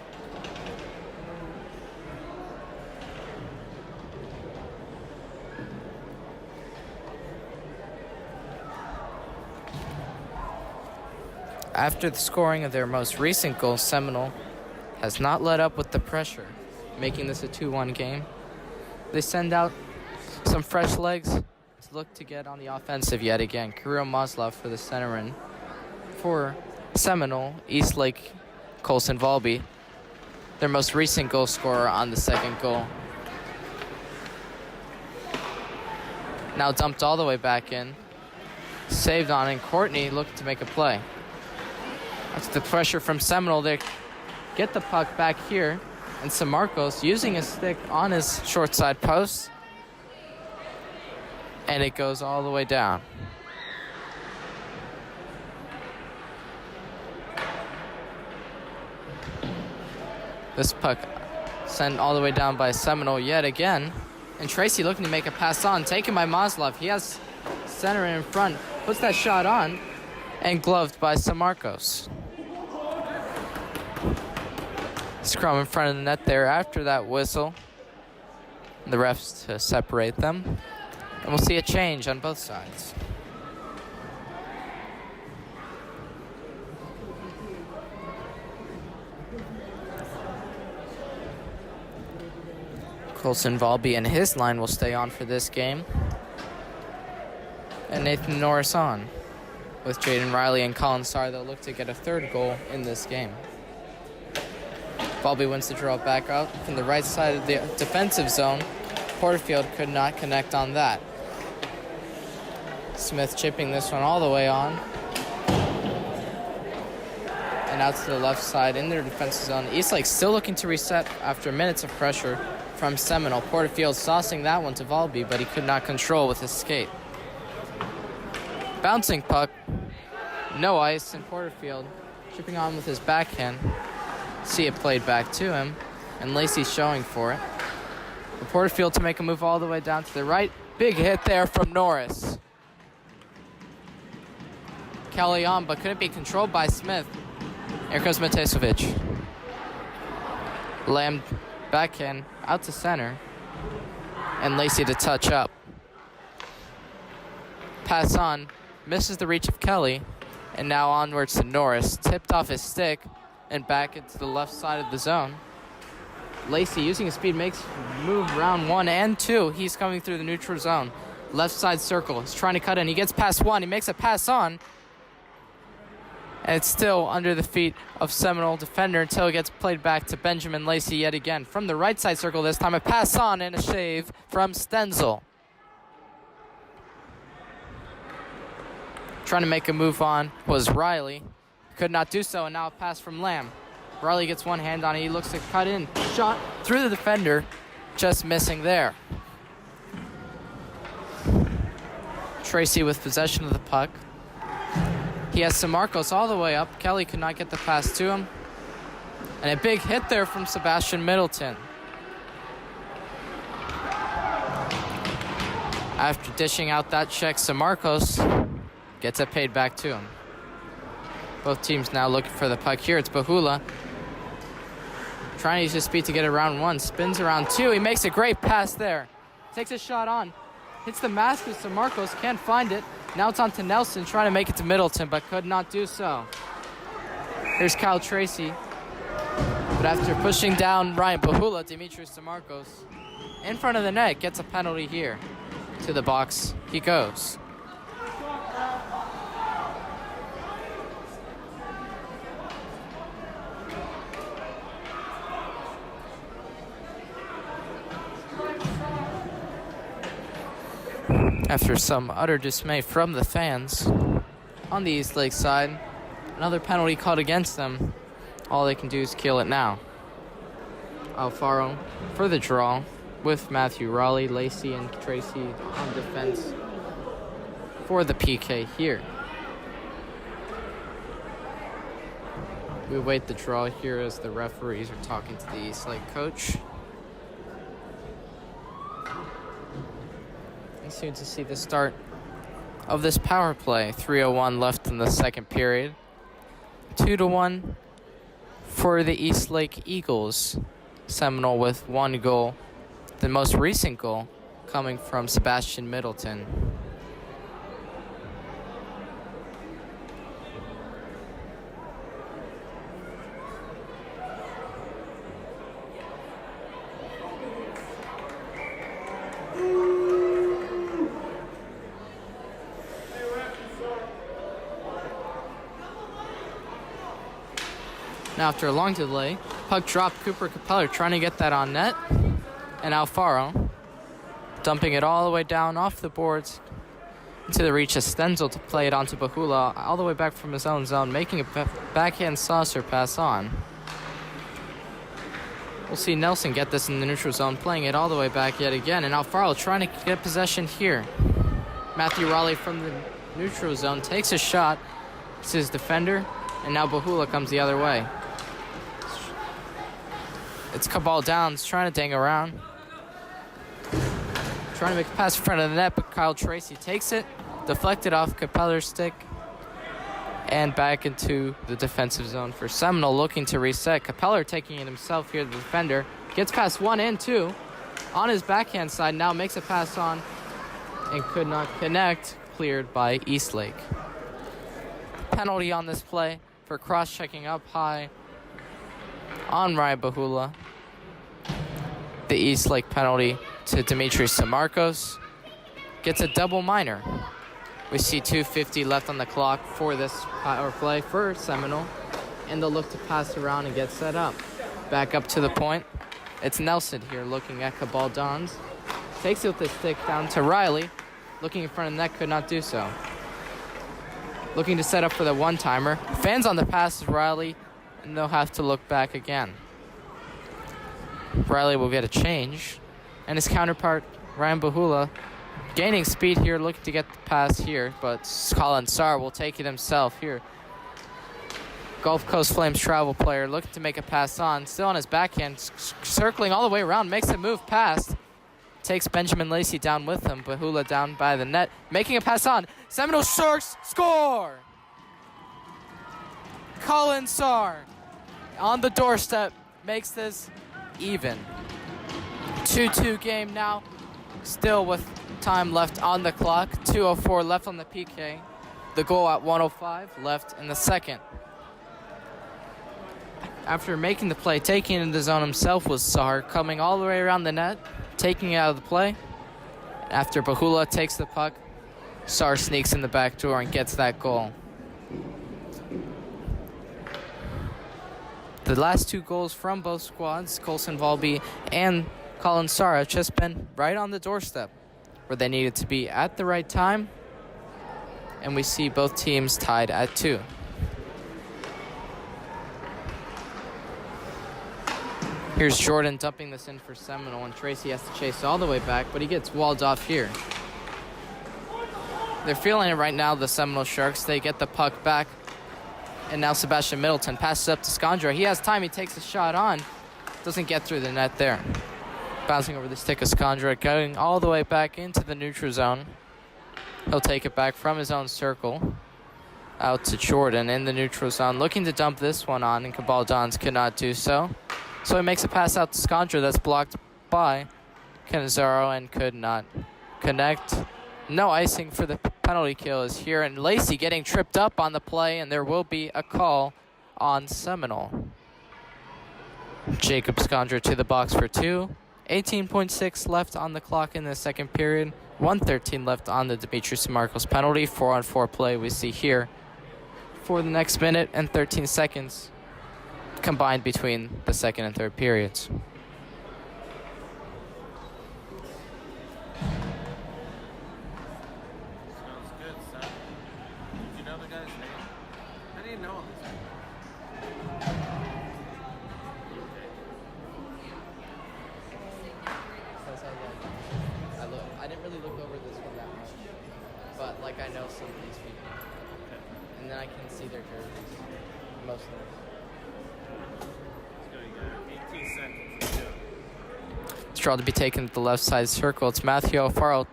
A: After the scoring of their most recent goal, Seminole has not let up with the pressure, making this a 2-1 game. They send out some fresh legs to look to get on the offensive yet again. Kirill Maslov for the centerman. For Seminole, Eastlake, Colson Volby, their most recent goal scorer on the second goal. Now dumped all the way back in. Saved on, and Courtney looked to make a play. That's the pressure from Seminole. They get the puck back here, and Marcos using his stick on his short side post, and it goes all the way down. This puck sent all the way down by Seminole yet again, and Tracy looking to make a pass on, taken by Maslov. He has center in front, puts that shot on, and gloved by Marcos. Scrum in front of the net there after that whistle. The refs to separate them. And we'll see a change on both sides. Colson Valby and his line will stay on for this game. And Nathan Norris on. With Jaden Riley and Colin Starr, they'll look to get a third goal in this game. Valby wins the draw back out from the right side of the defensive zone. Porterfield could not connect on that. Smith chipping this one all the way on. And out to the left side in their defensive zone. Eastlake still looking to reset after minutes of pressure from Seminole. Porterfield saucing that one to Valby, but he could not control with his skate. Bouncing puck. No ice, and Porterfield chipping on with his backhand. See it played back to him, and Lacey showing for it. For Porterfield to make a move all the way down to the right. Big hit there from Norris. Kelly on, but couldn't be controlled by Smith. Here comes Matesovic. Lamb backhand out to center. And Lacey to touch up. Pass on. Misses the reach of Kelly. And now onwards to Norris. Tipped off his stick. And back into the left side of the zone. Lacey using his speed makes move round 1 and 2. He's coming through the neutral zone. Left side circle. He's trying to cut in. He gets past 1. He makes a pass on. And it's still under the feet of Seminole defender until it gets played back to Benjamin Lacey yet again. From the right side circle this time, a pass on and a shave from Stenzel. Trying to make a move on was Riley. Could not do so, and now a pass from Lamb. Riley gets one hand on it. He looks to cut in. Shot through the defender, just missing there. Tracy with possession of the puck. He has Samarcos all the way up. Kelly could not get the pass to him. And a big hit there from Sebastian Middleton. After dishing out that check, Samarcos gets it paid back to him. Both teams now looking for the puck here. It's Bahula. Trying to use his speed to get around 1. Spins around 2. He makes a great pass there. Takes a shot on. Hits the mask of Samarcos. Can't find it. Now it's on to Nelson, trying to make it to Middleton, but could not do so. Here's Kyle Tracy. But after pushing down Ryan Bahula, Demetrius Samarcos, in front of the net, gets a penalty here. To the box he goes. After some utter dismay from the fans on the East Lake side, another penalty called against them. All they can do is kill it now. Alfaro for the draw with Matthew Raleigh, Lacey, and Tracy on defense for the PK here. We await the draw here as the referees are talking to the East Lake coach. Soon to see the start of this power play. 3:01 left in the second period. 2-1 for the East Lake Eagles. Seminole with 1 goal. The most recent goal coming from Sebastian Middleton. Now after a long delay, puck dropped. Cooper Capeller trying to get that on net. And Alfaro dumping it all the way down off the boards into the reach of Stenzel to play it onto Bahula all the way back from his own zone, making a backhand saucer pass on. We'll see Nelson get this in the neutral zone, playing it all the way back yet again. And Alfaro trying to get possession here. Matthew Raleigh from the neutral zone takes a shot. It's his defender. And now Bahula comes the other way. It's Cabal Downs trying to dang around. Trying to make a pass in front of the net, but Kyle Tracy takes it. Deflected off Capeller's stick. And back into the defensive zone for Seminole, looking to reset. Capeller taking it himself here, the defender. Gets past 1 and 2. On his backhand side, now makes a pass on. And could not connect. Cleared by Eastlake. Penalty on this play for cross-checking up high on Ryan Bahula. the East Lake penalty to Dimitri Samarkos. Gets a double minor. We see 2:50 left on the clock for this power play for Seminole. And they'll look to pass around and get set up. Back up to the point. It's Nelson here looking at Cabaldons. Takes it with the stick down to Riley. Looking in front of the net, could not do so. Looking to set up for the one-timer. Fans on the pass is Riley, and they'll have to look back again. Riley will get a change. And his counterpart, Ryan Bahula, gaining speed here, looking to get the pass here, but Colin Sarr will take it himself here. Gulf Coast Flames travel player looking to make a pass on, still on his backhand, circling all the way around, makes a move past. Takes Benjamin Lacey down with him, Bahula down by the net, making a pass on. Seminole Sharks score! Colin Sarr on the doorstep makes this even. 2-2 game now, still with time left on the clock. 2:04 left on the PK. The goal at 1:05 left in the second. After making the play, taking it in the zone himself was Sarr, coming all the way around the net, taking it out of the play. After Bahula takes the puck, Sarr sneaks in the back door and gets that goal. The last two goals from both squads, Colson Volby and Colin Sarr, have just been right on the doorstep where they needed to be at the right time. And we see both teams tied at 2. Here's Jordan dumping this in for Seminole, and Tracy has to chase all the way back, but he gets walled off here. They're feeling it right now, the Seminole Sharks. They get the puck back, and now Sebastian Middleton passes up to Skondra. He has time. He takes a shot on. Doesn't get through the net there. Bouncing over the stick of Skondra, going all the way back into the neutral zone. He'll take it back from his own circle out to Jordan in the neutral zone, looking to dump this one on, and Cabaldons could not do so. So he makes a pass out to Skondra that's blocked by Canizaro and could not connect. No icing for the penalty kill is here, and Lacey getting tripped up on the play, and there will be a call on Seminole. Jacob Skondra to the box for 2. 18.6 left on the clock in the second period. 1:13 left on the Dimitri Samarkos penalty. 4-on-4 play we see here for the next minute and 13 seconds combined between the second and third periods.
B: Sounds good, son. Did you know the guy's name? I didn't know him.
A: I didn't really look over this one that much, but like I know some of these people, and then I can see their jerseys, most of them.
B: So you got 18 seconds.
A: Straw to be taken to the left side circle. It's Matthew Alfaro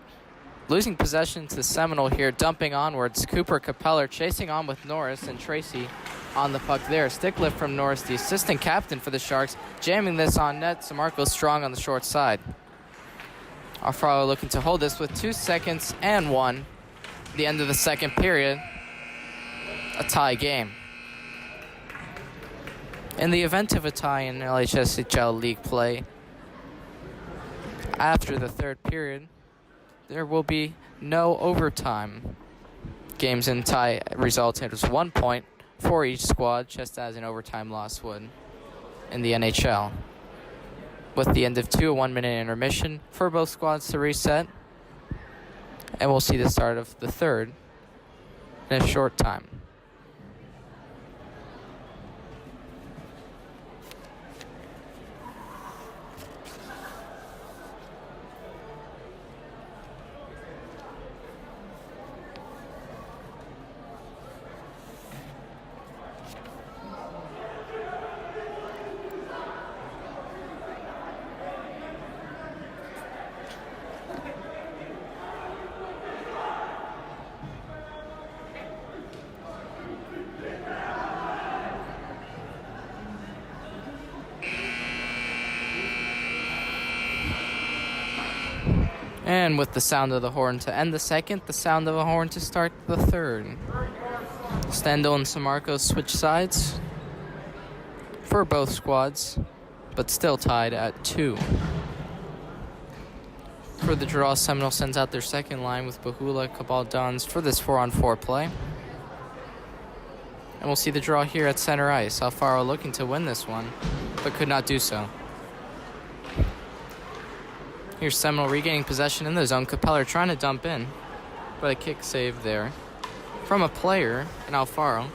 A: losing possession to Seminole here, dumping onwards. Cooper Capeller chasing on with Norris and Tracy on the puck there. Stick lift from Norris, the assistant captain for the Sharks, jamming this on net. Samarco strong on the short side. Alfaro looking to hold this with 2 seconds and 1. The end of the second period. A tie game. In the event of a tie in LHSHL league play, after the third period, there will be no overtime. Games in tie result is 1 point for each squad, just as an overtime loss would in the NHL. With the end of 2, a 1-minute intermission for both squads to reset. And we'll see the start of the third in a short time. And with the sound of the horn to end the second, the sound of a horn to start the third. Stendel and Samarco switch sides for both squads, but still tied at 2. for the draw, Seminole sends out their second line with Bahula, Cabaldans for this 4-on-4 play. And we'll see the draw here at center ice. Alfaro looking to win this one, but could not do so. Here's Seminole regaining possession in the zone. Capeller trying to dump in, but a kick save there from a player in Alfaro.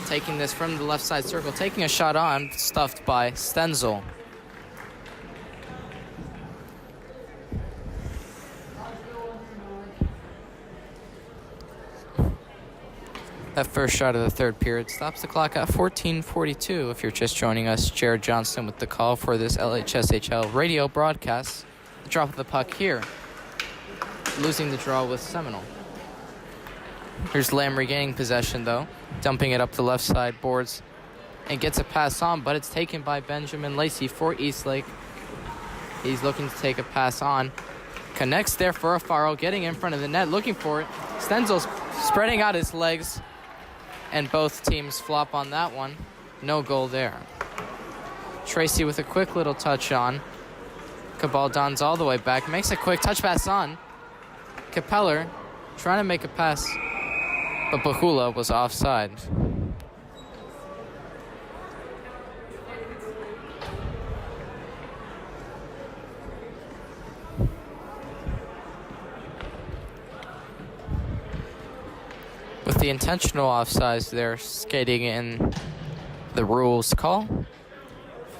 A: Taking this from the left side circle, taking a shot on, stuffed by Stenzel. That first shot of the third period stops the clock at 14:42. If you're just joining us, Jared Johnston with the call for this LHSHL radio broadcast. The drop of the puck here, losing the draw with Seminole. Here's Lamb regaining possession though, dumping it up the left side boards and gets a pass on, but it's taken by Benjamin Lacey for Eastlake. He's looking to take a pass on. Connects there for Alfaro, getting in front of the net, looking for it. Stenzel's spreading out his legs, and both teams flop on that one. No goal there. Tracy with a quick little touch on. Cabaldans all the way back, makes a quick touch pass on. Capeller trying to make a pass, but Bahula was offside. With the intentional offsides there, skating in the rules call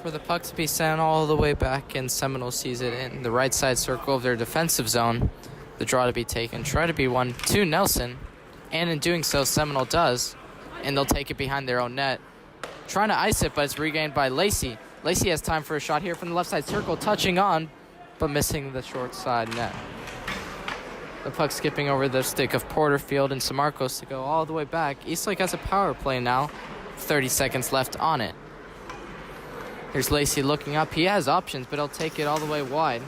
A: for the puck to be sent all the way back, and Seminole sees it in the right side circle of their defensive zone. The draw to be taken, try to be won to Nelson, and in doing so, Seminole does, and they'll take it behind their own net. Trying to ice it, but it's regained by Lacey. Lacey has time for a shot here from the left side circle, touching on, but missing the short side net. The puck skipping over the stick of Porterfield and Samarcos to go all the way back. Eastlake has a power play now. 30 seconds left on it. Here's Lacey looking up. He has options, but he'll take it all the way wide.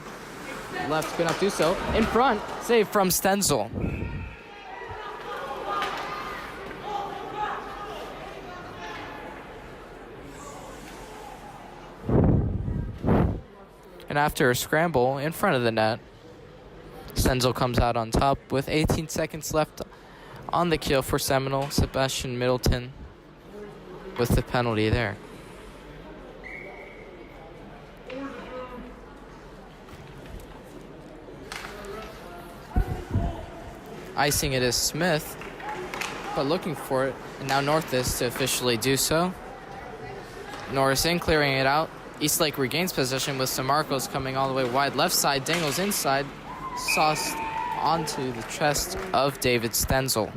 A: Left could not do so. In front, save from Stenzel. And after a scramble in front of the net, Stenzel comes out on top with 18 seconds left on the kill for Seminole. Sebastian Middleton with the penalty there. Icing it is Smith, but looking for it, and now North is to officially do so. Norris in, clearing it out. Eastlake regains possession with Samarcos coming all the way wide. Left side, dangles inside. Sauced onto the chest of David Stenzel.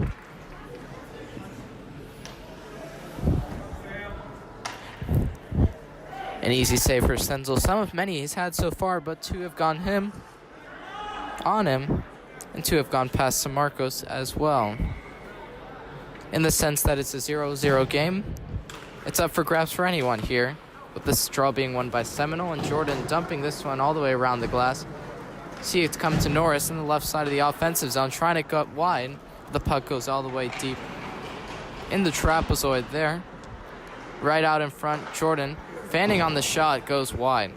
A: An easy save for Stenzel. Some of many he's had so far, but two have gone on him, and two have gone past Samarcos as well. In the sense that it's a 0-0 game, it's up for grabs for anyone here, with this draw being won by Seminole, and Jordan dumping this one all the way around the glass. See it come to Norris on the left side of the offensive zone, trying to go wide. The puck goes all the way deep in the trapezoid there. Right out in front, Jordan, fanning on the shot, goes wide.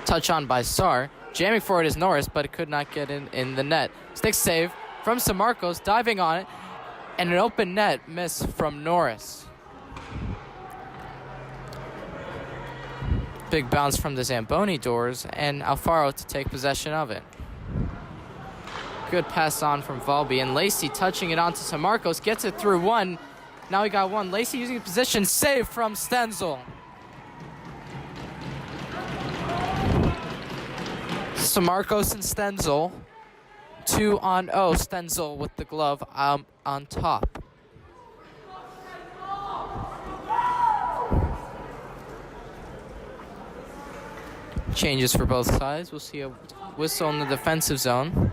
A: Touch on by Sarr. Jamming for it is Norris, but it could not get in the net. Stick save from Samarcos, diving on it, and an open net miss from Norris. Big bounce from the Zamboni doors, and Alfaro to take possession of it. Good pass on from Valby, and Lacey touching it onto Samarcos, gets it through one. Now he got one. Lacey using position, save from Stenzel. Samarcos and Stenzel, 2-on-0. Stenzel with the glove on top. Changes for both sides. We'll see a whistle in the defensive zone.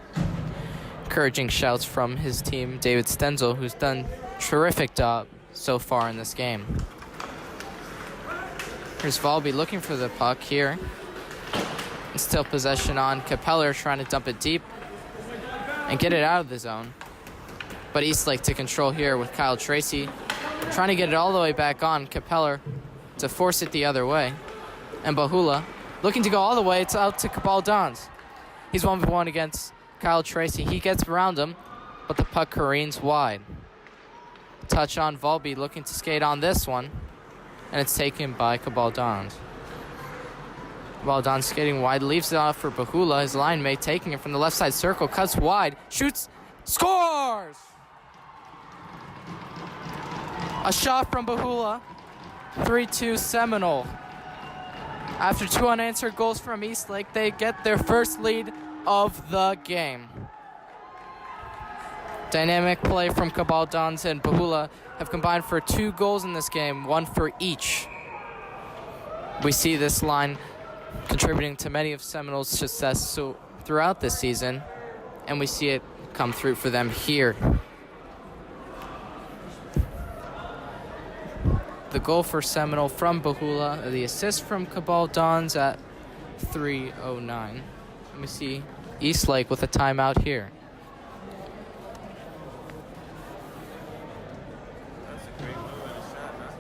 A: Encouraging shouts from his team, David Stenzel, who's done a terrific job so far in this game. Here's Valby looking for the puck here. And still possession on Capeller, trying to dump it deep and get it out of the zone. But Eastlake to control here with Kyle Tracy, trying to get it all the way back on. Capeller to force it the other way. And Bahula looking to go all the way. It's out to Cabaldans. He's 1v1 against Kyle Tracy. He gets around him, but the puck careens wide. Touch on Volby looking to skate on this one, and it's taken by Cabaldon. Cabaldon skating wide, leaves it off for Bahula, his line mate, taking it from the left side circle, cuts wide, shoots, scores! A shot from Bahula, 3-2 Seminole. After 2 unanswered goals from Eastlake, they get their first lead of the game. Dynamic play from Cabaldons and Bahula have combined for 2 goals in this game, 1 for each. We see this line contributing to many of Seminole's success throughout this season, and we see it come through for them here. The goal for Seminole from Bahula, the assist from Cabaldons at 3:09. And we see Eastlake with a timeout here.
B: That's a great move and a shot, huh?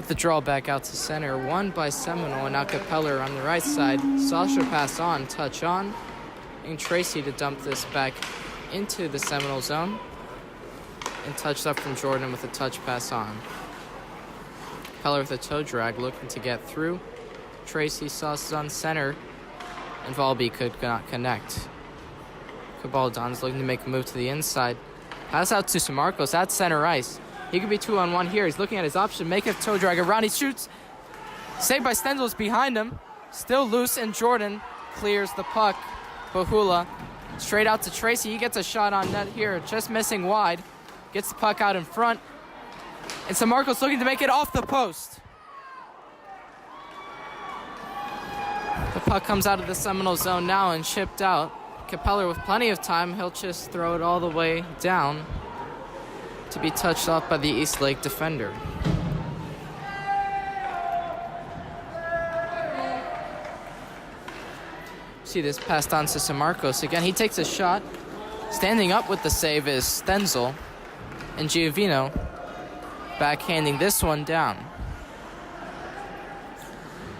A: The draw back out to center, won by Seminole, and now Capeller on the right side. Sasha pass on, touch on, and Tracy to dump this back into the Seminole zone, and touched up from Jordan with a touch pass on. Capeller with a toe drag, looking to get through. Tracy sauces on center, and Volby could not connect. Cabaldon's looking to make a move to the inside. Pass out to Samarcos at center ice. He could be 2-on-1 here. He's looking at his option. Make a toe drag around. He shoots. Saved by Stenzel's behind him. Still loose, and Jordan clears the puck. Bahula straight out to Tracy. He gets a shot on net here. Just missing wide. Gets the puck out in front. And Samarcos looking to make it off the post. The puck comes out of the Seminole zone now and shipped out. Capeller with plenty of time. He'll just throw it all the way down to be touched off by the Eastlake defender. See this passed on to Samarcos. Again, he takes a shot. Standing up with the save is Stenzel. And Giovino backhanding this one down.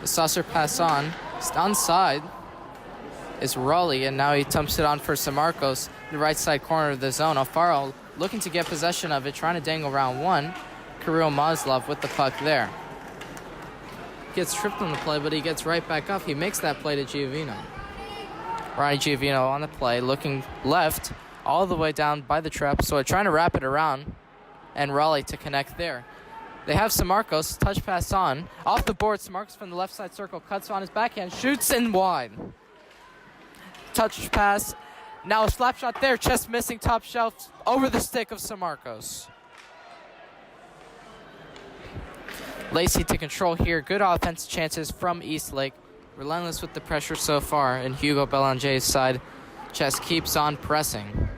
A: The saucer pass on. Onside is Raleigh, and now he dumps it on for Samarcos. The right side corner of the zone. Alfaro looking to get possession of it, trying to dangle around one. Kirill Maslov with the puck there. Gets tripped on the play, but he gets right back up. He makes that play to Giovino. Ronnie Giovino on the play, looking left, all the way down by the trap, so trying to wrap it around, and Raleigh to connect there. They have Samarcos, touch pass on. Off the board, Samarcos from the left side circle, cuts on his backhand, shoots in wide. Touch pass. Now a slap shot there, just missing top shelf over the stick of Samarcos. Lacey to control here. Good offense chances from Eastlake. Relentless with the pressure so far, and Hugo Belanger's side just keeps on pressing.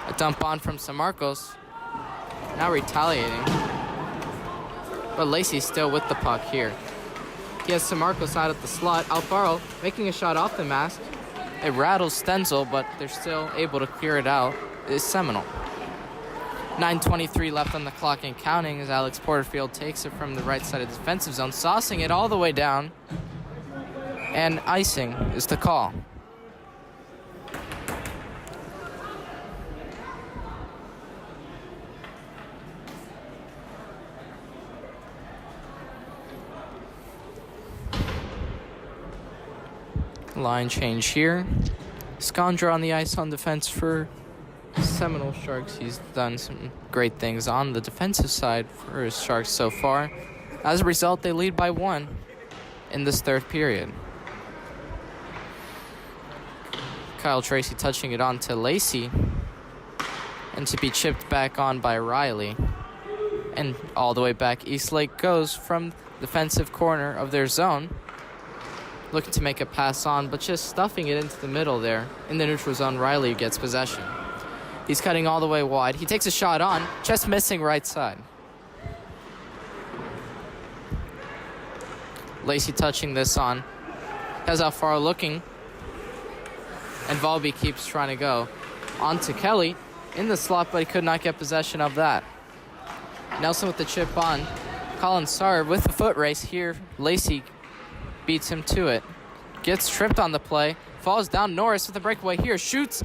A: A dump on from Samarcos. Now retaliating. But Lacey's still with the puck here. He has Samarcos out at the slot. Alfaro making a shot off the mask. It rattles Stenzel, but they're still able to clear it out. It's Seminole. 9:23 left on the clock and counting as Alex Porterfield takes it from the right side of the defensive zone, saucing it all the way down. And icing is the call. Line change here. Skondra on the ice on defense for Seminole Sharks. He's done some great things on the defensive side for his Sharks so far. As a result, they lead by 1 in this third period. Kyle Tracy touching it on to Lacey, and to be chipped back on by Riley. And all the way back, Eastlake goes from defensive corner of their zone, looking to make a pass on, but just stuffing it into the middle there. In the neutral zone, Riley gets possession. He's cutting all the way wide. He takes a shot on, just missing right side. Lacey touching this on. Has Alfaro looking, and Volby keeps trying to go. On to Kelly in the slot, but he could not get possession of that. Nelson with the chip on. Colin Sarr with the foot race here. Lacey beats him to it. Gets tripped on the play. Falls down. Norris with the breakaway here. Shoots.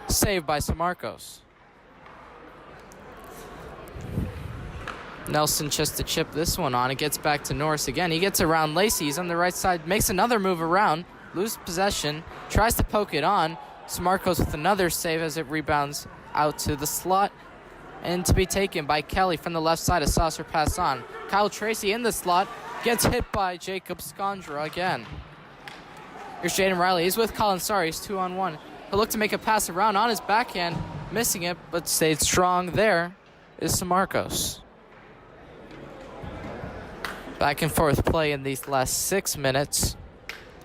A: Saved by Samarcos. Nelson just to chip this one on. It gets back to Norris again. He gets around Lacey. He's on the right side. Makes another move around. Loses possession. Tries to poke it on. Samarcos with another save as it rebounds out to the slot. And to be taken by Kelly from the left side. A saucer pass on. Kyle Tracy in the slot. Gets hit by Jacob Skondra again. Here's Jaden Riley. He's with Colin Sarr. He's 2-on-1. He'll look to make a pass around on his backhand. Missing it, but stayed strong there is Samarcos. Back and forth play in these last 6 minutes.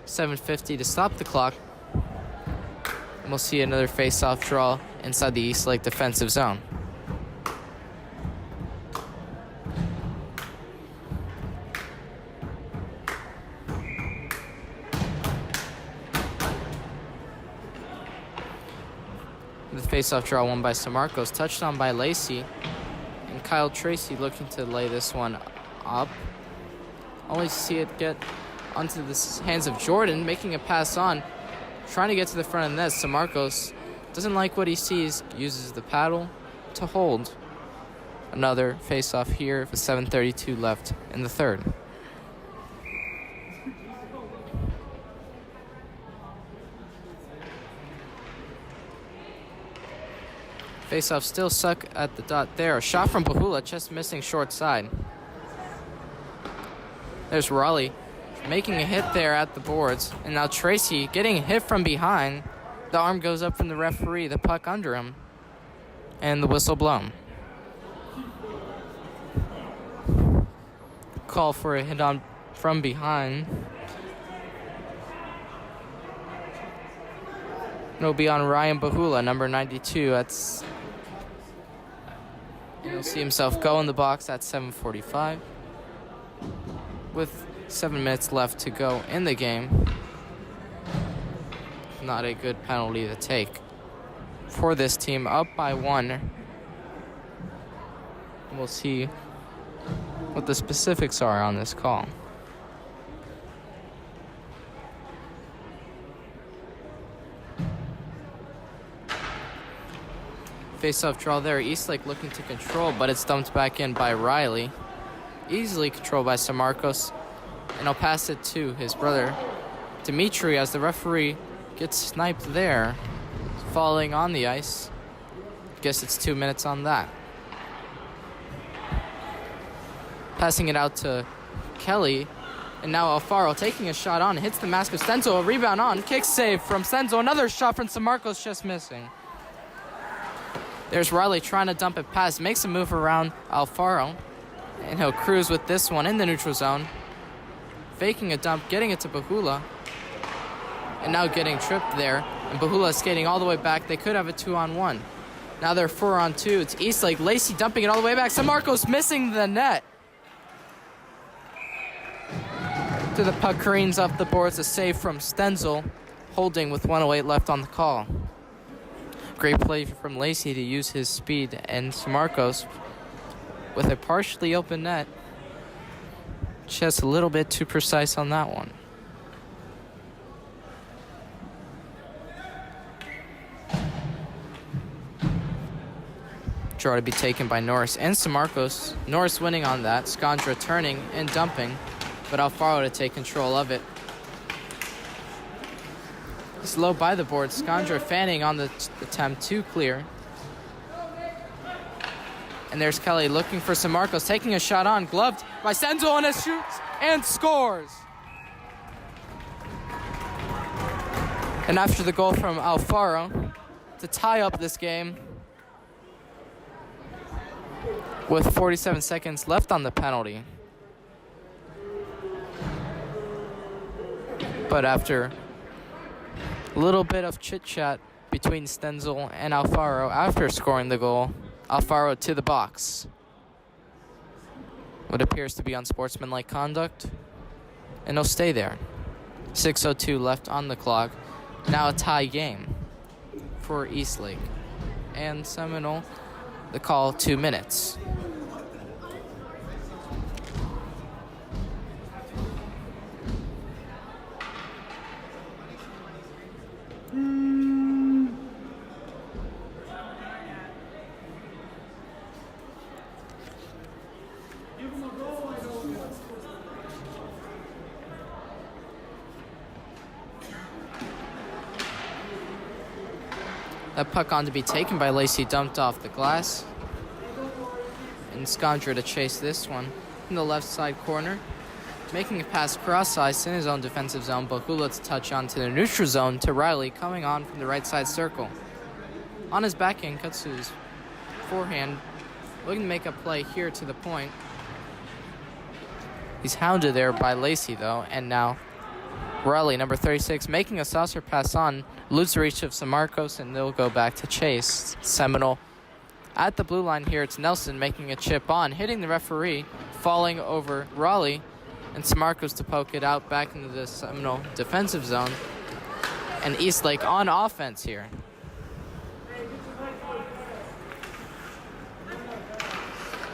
A: 7:50 to stop the clock. And we'll see another face-off draw inside the Eastlake defensive zone. The face-off draw won by Samarcos, touched on by Lacey, and Kyle Tracy looking to lay this one up. Only see it get onto the hands of Jordan, making a pass on, trying to get to the front of the net. Samarcos doesn't like what he sees, uses the paddle to hold. Another face-off here with 7:32 left in the third. Face-off still stuck at the dot there. A shot from Bahula, just missing short side. There's Raleigh making a hit there at the boards. And now Tracy getting hit from behind. The arm goes up from the referee, the puck under him. And the whistle blown. Call for a hit on from behind. It'll be on Ryan Bahula, number 92. He'll see himself go in the box at 7:45. With 7 minutes left to go in the game. Not a good penalty to take for this team, up by 1. We'll see what the specifics are on this call. Face-off draw there. Eastlake looking to control, but it's dumped back in by Riley. Easily controlled by Samarcos. And he'll pass it to his brother, Dimitri, as the referee gets sniped there. Falling on the ice. Guess it's 2 minutes on that. Passing it out to Kelly. And now Alfaro taking a shot on. Hits the mask of Stenzel. A rebound on. Kick save from Stenzel. Another shot from Samarcos, just missing. There's Riley trying to dump it past. Makes a move around Alfaro. And he'll cruise with this one in the neutral zone. Faking a dump, getting it to Bahula. And now getting tripped there. And Bahula skating all the way back. They could have a 2-on-1. Now they're 4-on-2. It's Eastlake. Lacey dumping it all the way back. Samarcos missing the net. To the puck careens off the boards. A save from Stenzel. Holding with 1:08 left on the call. Great play from Lacey to use his speed. And Samarcos with a partially open net. Just a little bit too precise on that one. Draw to be taken by Norris and Samarcos. Norris winning on that. Skondra turning and dumping, but Alfaro to take control of it. He's low by the board. Skondra fanning on the attempt to clear. And there's Kelly looking for San Marcos, taking a shot on, gloved by Stenzel, and it shoots and scores. And after the goal from Alfaro to tie up this game with 47 seconds left on the penalty. But after a little bit of chit-chat between Stenzel and Alfaro after scoring the goal, Alfaro to the box. What appears to be unsportsmanlike conduct, and he'll stay there. 6:02 left on the clock. Now a tie game for Eastlake. And Seminole, the call 2 minutes. That puck on to be taken by Lacey, dumped off the glass. And Scondra to chase this one in the left side corner. Making a pass cross ice in his own defensive zone. Bakula to touch onto the neutral zone to Riley, coming on from the right side circle. On his backhand, cuts to his forehand, looking to make a play here to the point. He's hounded there by Lacey, though, and now Riley, number 36, making a saucer pass on, loses the reach of San Marcos, and they'll go back to chase. Seminole at the blue line here. It's Nelson making a chip on, hitting the referee, falling over Raleigh, and San Marcos to poke it out back into the Seminole defensive zone. And Eastlake on offense here.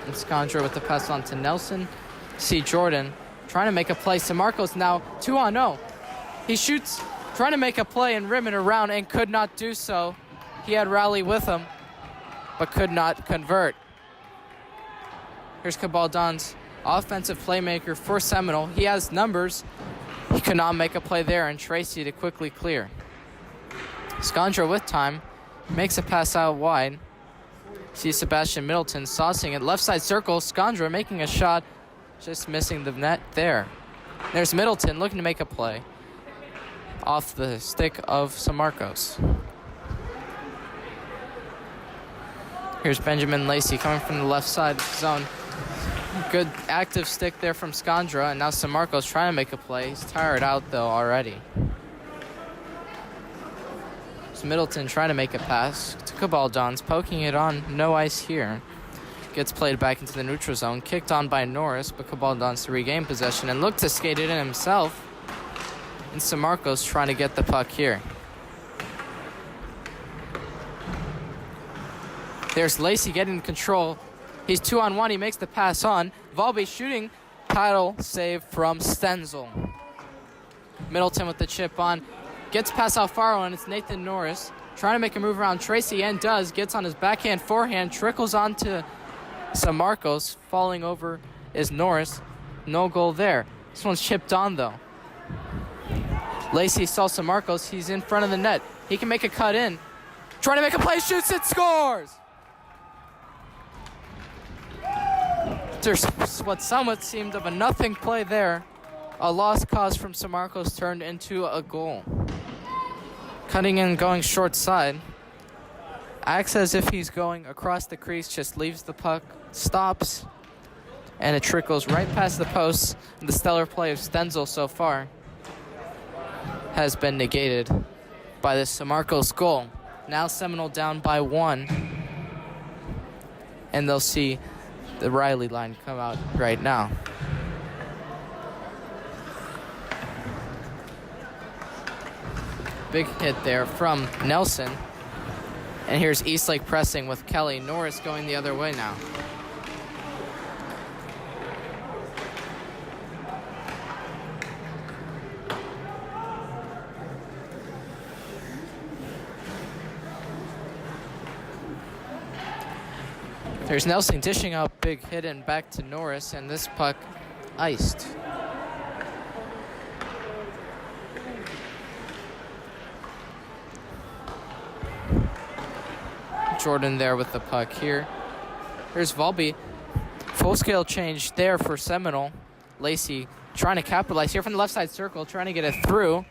A: And Scondra with the pass on to Nelson. See Jordan trying to make a play. San Marcos now 2-on-0. He shoots, trying to make a play and rim it around, and could not do so. He had Raleigh with him, but could not convert. Here's Cabaldon's offensive playmaker for Seminole. He has numbers. He could not make a play there, and Tracy to quickly clear. Scondra with time, makes a pass out wide. See Sebastian Middleton saucing it. Left side circle, Scondra making a shot, just missing the net there. There's Middleton looking to make a play off the stick of San Marcos. Here's Benjamin Lacey coming from the left side zone. Good active stick there from Scondra, and now San Marcos trying to make a play. He's tired out, though, already. So Middleton trying to make a pass to Cabaldon's, poking it on. No ice here. Gets played back into the neutral zone. Kicked on by Norris, but Cabaldon's to regain possession and look to skate it in himself. And San Marcos trying to get the puck here. There's Lacey getting control. He's 2-on-1. He makes the pass on. Valby shooting. Paddle save from Stenzel. Middleton with the chip on. Gets past Alfaro, and it's Nathan Norris trying to make a move around Tracy, and does. Gets on his backhand forehand. Trickles onto San Marcos. Falling over is Norris. No goal there. This one's chipped on, though. Lacey saw San Marcos. He's in front of the net. He can make a cut in. Trying to make a play. Shoots it. Scores! There's what somewhat seemed of a nothing play there. A lost cause from San Marcos turned into a goal. Cutting in, going short side. Acts as if he's going across the crease, just leaves the puck, stops, and it trickles right past the post. The stellar play of Stenzel so far has been negated by the San Marcos goal. Now Seminole down by 1. And they'll see the Riley line come out right now. Big hit there from Nelson. And here's Eastlake pressing with Kelly. Norris going the other way now. There's Nelson dishing out big hit and back to Norris, and this puck iced. Jordan there with the puck here. Here's Volby. Full-scale change there for Seminole. Lacey trying to capitalize here from the left side circle, trying to get it through.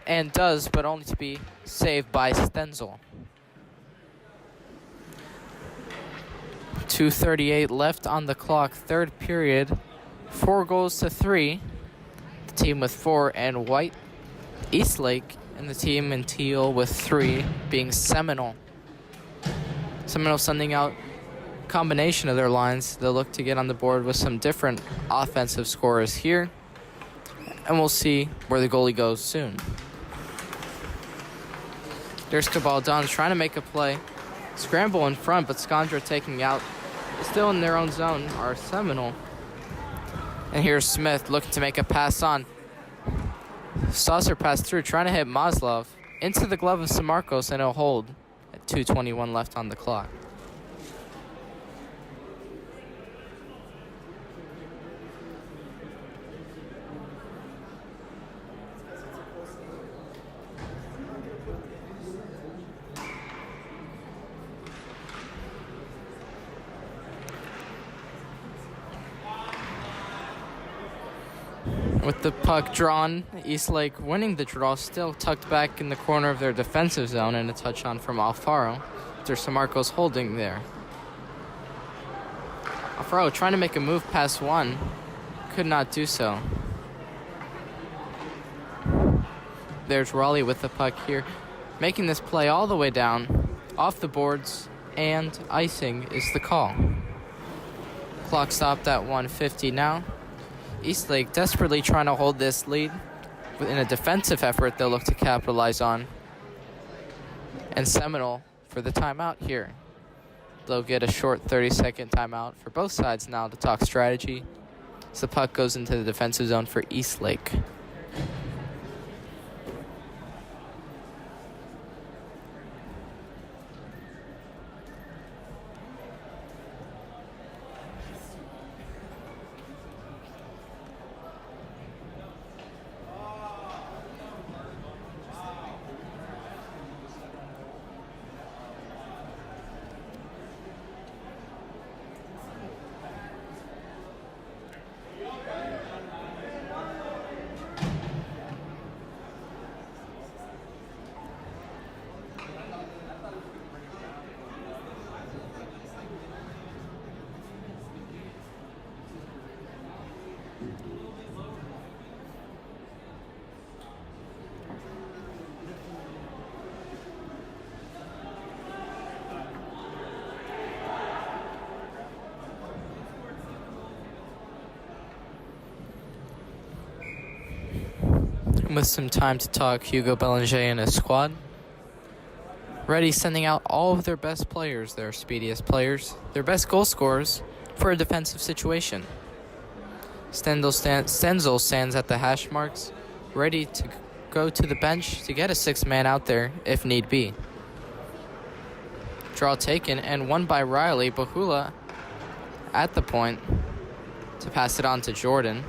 A: And does, but only to be saved by Stenzel. 2:38 left on the clock, third period. 4 goals to 3. The team with 4 and white, Eastlake, and the team in teal with 3 being Seminole. Seminole sending out a combination of their lines. They'll look to get on the board with some different offensive scorers here. And we'll see where the goalie goes soon. There's Cabaldon trying to make a play. Scramble in front, but Skandra taking out. Still in their own zone are Seminole. And here's Smith looking to make a pass on. Saucer pass through, trying to hit Maslov into the glove of Samarcos, and it'll hold at 2:21 left on the clock. With the puck drawn, Eastlake winning the draw, still tucked back in the corner of their defensive zone, and a touch on from Alfaro. There's Samarcos holding there. Alfaro trying to make a move past one, could not do so. There's Raleigh with the puck here, making this play all the way down, off the boards, and icing is the call. Clock stopped at 1:50 now. Eastlake desperately trying to hold this lead. In a defensive effort they'll look to capitalize on. And Seminole for the timeout here. They'll get a short 30-second timeout for both sides now to talk strategy. So the puck goes into the defensive zone for Eastlake. With some time to talk, Hugo Belanger and his squad. Ready, sending out all of their best players, their speediest players, their best goal scorers for a defensive situation. Stenzel stands at the hash marks, ready to go to the bench to get a 6-man out there if need be. Draw taken and won by Riley. Bahula at the point to pass it on to Jordan.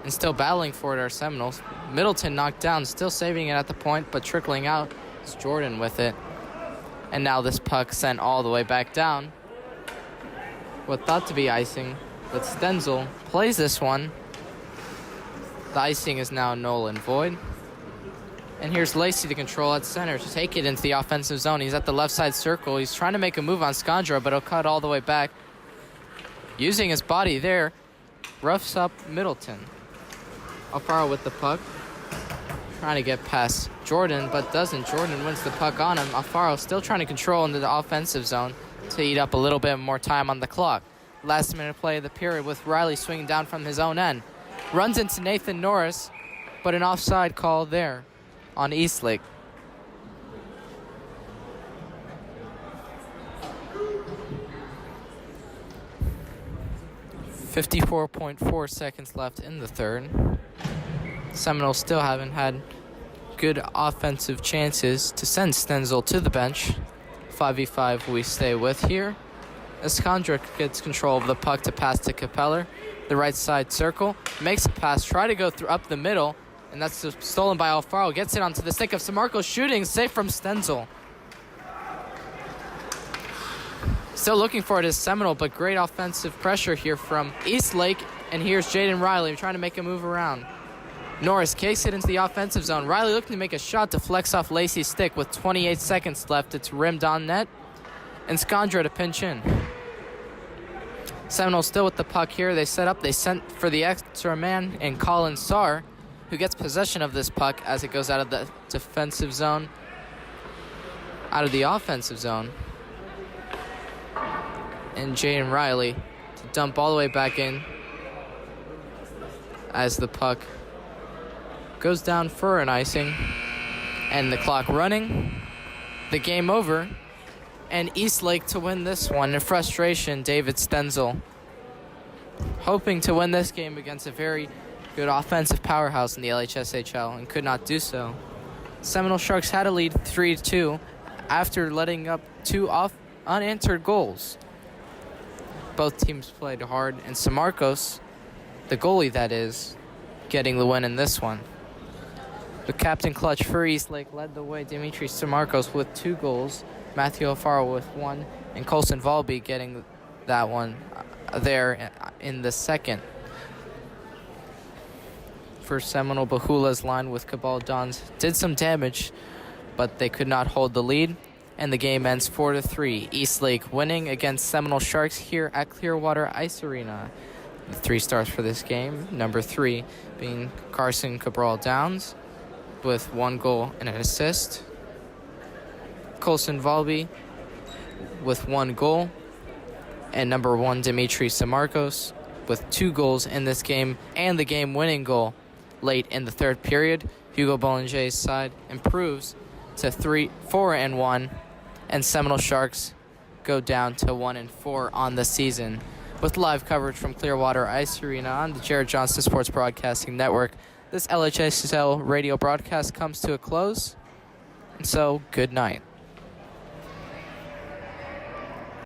A: And still battling for it are Seminoles. Middleton knocked down, still saving it at the point, but trickling out. It's Jordan with it. And now this puck sent all the way back down. What thought to be icing, but Stenzel plays this one. The icing is now null and void. And here's Lacey to control at center to take it into the offensive zone. He's at the left side circle. He's trying to make a move on Skandra, but he'll cut all the way back. Using his body there, roughs up Middleton. Alfaro with the puck. Trying to get past Jordan, but doesn't. Jordan wins the puck on him. Alfaro still trying to control into the offensive zone to eat up a little bit more time on the clock. Last minute play of the period with Riley swinging down from his own end. Runs into Nathan Norris, but an offside call there on Eastlake. .4 seconds left in the third. Seminoles still haven't had good offensive chances to send Stenzel to the bench. 5v5 we stay with here. Skandra gets control of the puck to pass to Capeller. The right side circle. Makes a pass. Try to go through up the middle. And that's stolen by Alfaro. Gets it onto the stick of Samarco. Shooting. Safe from Stenzel. Still looking for it is Seminole, but great offensive pressure here from Eastlake. And here's Jaden Riley trying to make a move around. Norris kicks it into the offensive zone. Riley looking to make a shot to flex off Lacey's stick with 28 seconds left. It's rimmed on net. And Scondra to pinch in. Seminole still with the puck here. They set up. They sent for the extra man and Colin Sarr, who gets possession of this puck as it goes out of the defensive zone, out of the offensive zone. And Jaden Riley to dump all the way back in as the puck goes down for an icing. And the clock running. The game over. And Eastlake to win this one. In frustration, David Stenzel hoping to win this game against a very good offensive powerhouse in the LHSHL and could not do so. Seminole Sharks had a lead 3-2 after letting up 2 unanswered goals. Both teams played hard, and Samarcos, the goalie that is, getting the win in this one. The captain clutch for Eastlake led the way. Dimitri Samarcos with 2 goals, Matthew Alfaro with 1, and Colson Volby getting that one there in the second. For Seminole, Bahula's line with Cabal Dons did some damage, but they could not hold the lead, and the game ends 4-3. Eastlake winning against Seminole Sharks here at Clearwater Ice Arena. The 3 stars for this game, number 3 being Carson Cabral Downs with 1 goal and an assist. Colson Volby with 1 goal, and number 1 Dimitri Samarcos with 2 goals in this game and the game-winning goal late in the third period. Hugo Bollinger's side improves to 4-1, and Seminole Sharks go down to 1-4 on the season. With live coverage from Clearwater Ice Arena on the Jared Johnston Sports Broadcasting Network, this LHSHL radio broadcast comes to a close, and so good night.